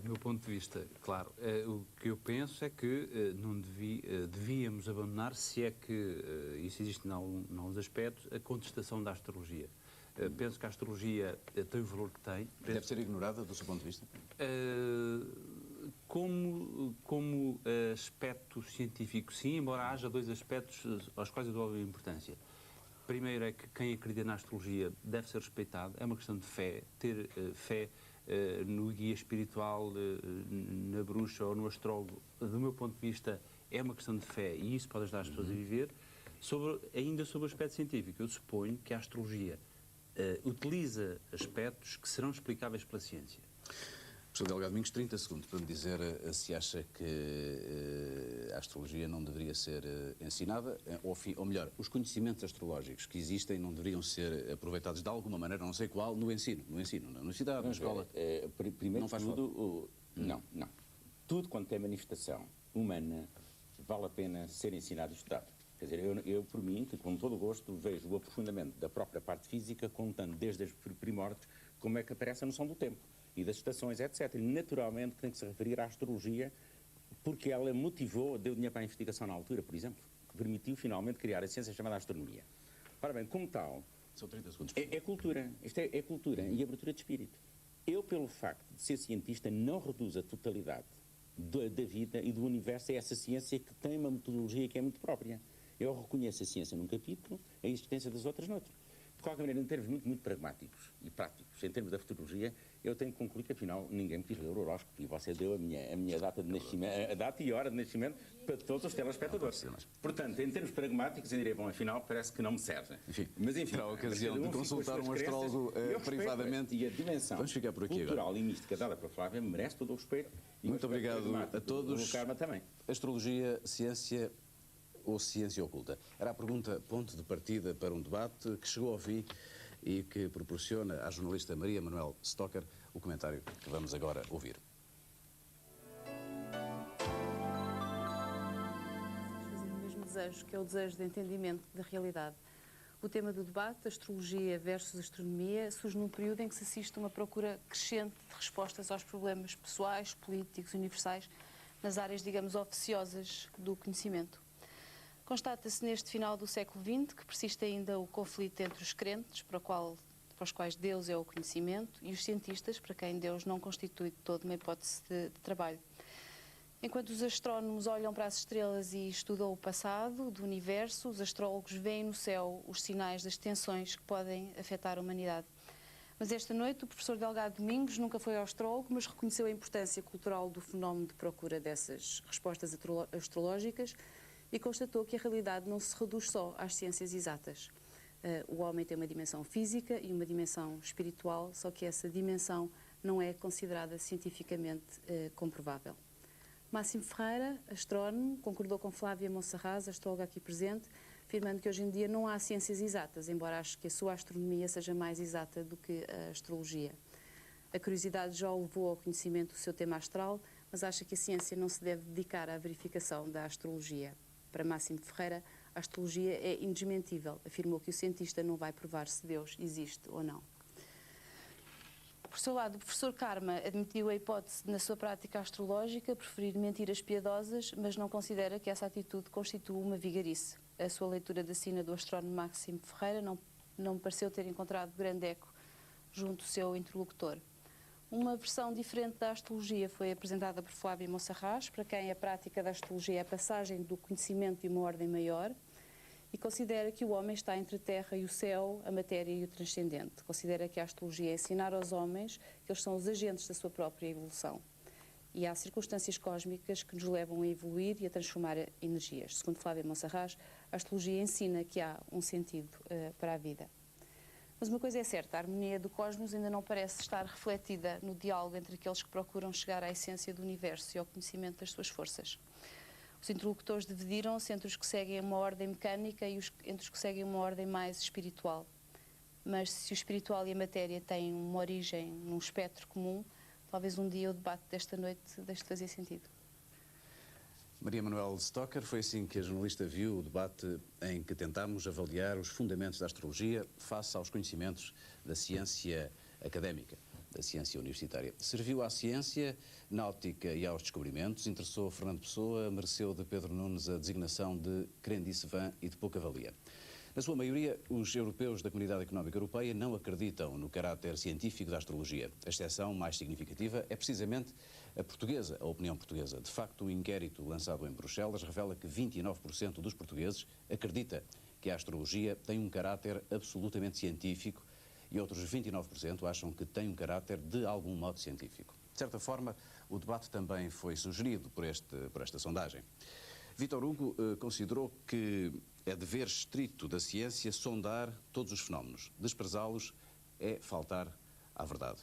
Do meu ponto de vista, claro, o que eu penso é que não devíamos abandonar, se é que isso existe em alguns aspectos, a contestação da astrologia. Penso que a astrologia tem o valor que tem. Deve ser ignorada do seu ponto de vista? Como aspecto científico, sim, embora haja dois aspectos aos quais eu dou importância. Primeiro é que quem acredita na astrologia deve ser respeitado, é uma questão de fé, ter fé no guia espiritual, na bruxa ou no astrólogo, do meu ponto de vista, é uma questão de fé e isso pode ajudar as pessoas a viver. Ainda sobre o aspecto científico, eu suponho que a astrologia utiliza aspectos que serão explicáveis pela ciência. Professor Delgado Domingos, 30 segundos para me dizer se acha que a astrologia não deveria ser ensinada, ou melhor, os conhecimentos astrológicos que existem não deveriam ser aproveitados de alguma maneira, não sei qual, no ensino, na universidade, na escola. Primeiro não faz tudo, não. Tudo quanto é manifestação humana vale a pena ser ensinado e estudado. Quer dizer, eu por mim, que com todo o gosto, vejo o aprofundamento da própria parte física, contando desde os primórdios como é que aparece a noção do tempo e das estações, etc. E naturalmente tem que se referir à astrologia, porque ela motivou, deu dinheiro para a investigação na altura, por exemplo, que permitiu finalmente criar a ciência chamada astronomia. Ora bem, como tal, são 30 segundos. É cultura, isto é cultura e abertura de espírito. Eu, pelo facto de ser cientista, não reduzo a totalidade da vida e do universo a essa ciência que tem uma metodologia que é muito própria. Eu reconheço a ciência num capítulo, a existência das outras noutro. De qualquer maneira, em termos muito pragmáticos e práticos, em termos da futurologia, eu tenho que concluir que, afinal, ninguém me quis ler o horóscopo e você deu a minha data de nascimento, a data e a hora de nascimento para todos os telespectadores. Portanto, em termos pragmáticos, eu diria, bom, afinal, parece que não me serve. Enfim, mas enfim, terá a ocasião de consultar um astrólogo privadamente. E a dimensão Vamos ficar por aqui cultural agora. E mística dada para Flávia merece todo o respeito. Muito obrigado a todos. O Karma também. Astrologia, ciência ou ciência oculta? Era a pergunta ponto de partida para um debate que chegou ao fim e que proporciona à jornalista Maria Manuel Stocker o comentário que vamos agora ouvir. Fazer o mesmo desejo, que é o desejo de entendimento da realidade. O tema do debate, astrologia versus astronomia, surge num período em que se assiste a uma procura crescente de respostas aos problemas pessoais, políticos, universais, nas áreas, digamos, oficiosas do conhecimento. Constata-se neste final do século XX que persiste ainda o conflito entre os crentes, para os quais Deus é o conhecimento, e os cientistas, para quem Deus não constitui de todo uma hipótese de trabalho. Enquanto os astrónomos olham para as estrelas e estudam o passado do universo, os astrólogos veem no céu os sinais das tensões que podem afetar a humanidade. Mas esta noite o professor Delgado Domingos nunca foi astrólogo, mas reconheceu a importância cultural do fenómeno de procura dessas respostas astrológicas e constatou que a realidade não se reduz só às ciências exatas. O homem tem uma dimensão física e uma dimensão espiritual, só que essa dimensão não é considerada cientificamente comprovável. Máximo Ferreira, astrónomo, concordou com Flávia Monserrat, astróloga aqui presente, afirmando que hoje em dia não há ciências exatas, embora acho que a sua astronomia seja mais exata do que a astrologia. A curiosidade já o levou ao conhecimento do seu tema astral, mas acha que a ciência não se deve dedicar à verificação da astrologia. Para Máximo Ferreira, a astrologia é indesmentível. Afirmou que o cientista não vai provar se Deus existe ou não. Por seu lado, o professor Karma admitiu a hipótese, na sua prática astrológica, preferir mentiras piedosas, mas não considera que essa atitude constitua uma vigarice. A sua leitura da sina do astrónomo Máximo Ferreira não me pareceu ter encontrado grande eco junto do seu interlocutor. Uma versão diferente da astrologia foi apresentada por Flávia Monserrat, para quem a prática da astrologia é a passagem do conhecimento de uma ordem maior, e considera que o homem está entre a terra e o céu, a matéria e o transcendente. Considera que a astrologia é ensinar aos homens que eles são os agentes da sua própria evolução. E há circunstâncias cósmicas que nos levam a evoluir e a transformar energias. Segundo Flávia Monserrat, a astrologia ensina que há um sentido para a vida. Mas uma coisa é certa, a harmonia do cosmos ainda não parece estar refletida no diálogo entre aqueles que procuram chegar à essência do universo e ao conhecimento das suas forças. Os interlocutores dividiram-se entre os que seguem uma ordem mecânica e entre os que seguem uma ordem mais espiritual. Mas se o espiritual e a matéria têm uma origem num espectro comum, talvez um dia o debate desta noite deixe de fazer sentido. Maria Manuel Stocker, foi assim que a jornalista viu o debate em que tentámos avaliar os fundamentos da astrologia face aos conhecimentos da ciência académica, da ciência universitária. Serviu à ciência, náutica e aos descobrimentos, interessou Fernando Pessoa, mereceu de Pedro Nunes a designação de crendice vã e de pouca valia. Na sua maioria, os europeus da Comunidade Económica Europeia não acreditam no caráter científico da astrologia. A exceção mais significativa é precisamente a portuguesa, a opinião portuguesa. De facto, o inquérito lançado em Bruxelas revela que 29% dos portugueses acredita que a astrologia tem um caráter absolutamente científico e outros 29% acham que tem um caráter de algum modo científico. De certa forma, o debate também foi sugerido por esta sondagem. Vítor Hugo considerou que é dever estrito da ciência sondar todos os fenómenos. Desprezá-los é faltar à verdade.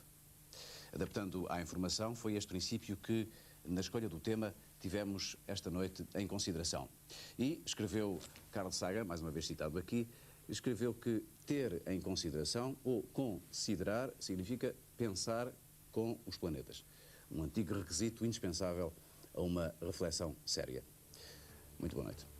Adaptando à informação, foi este princípio que, na escolha do tema, tivemos esta noite em consideração. E escreveu Carl Sagan, mais uma vez citado aqui, escreveu que ter em consideração ou considerar significa pensar com os planetas. Um antigo requisito indispensável a uma reflexão séria. Muito boa noite.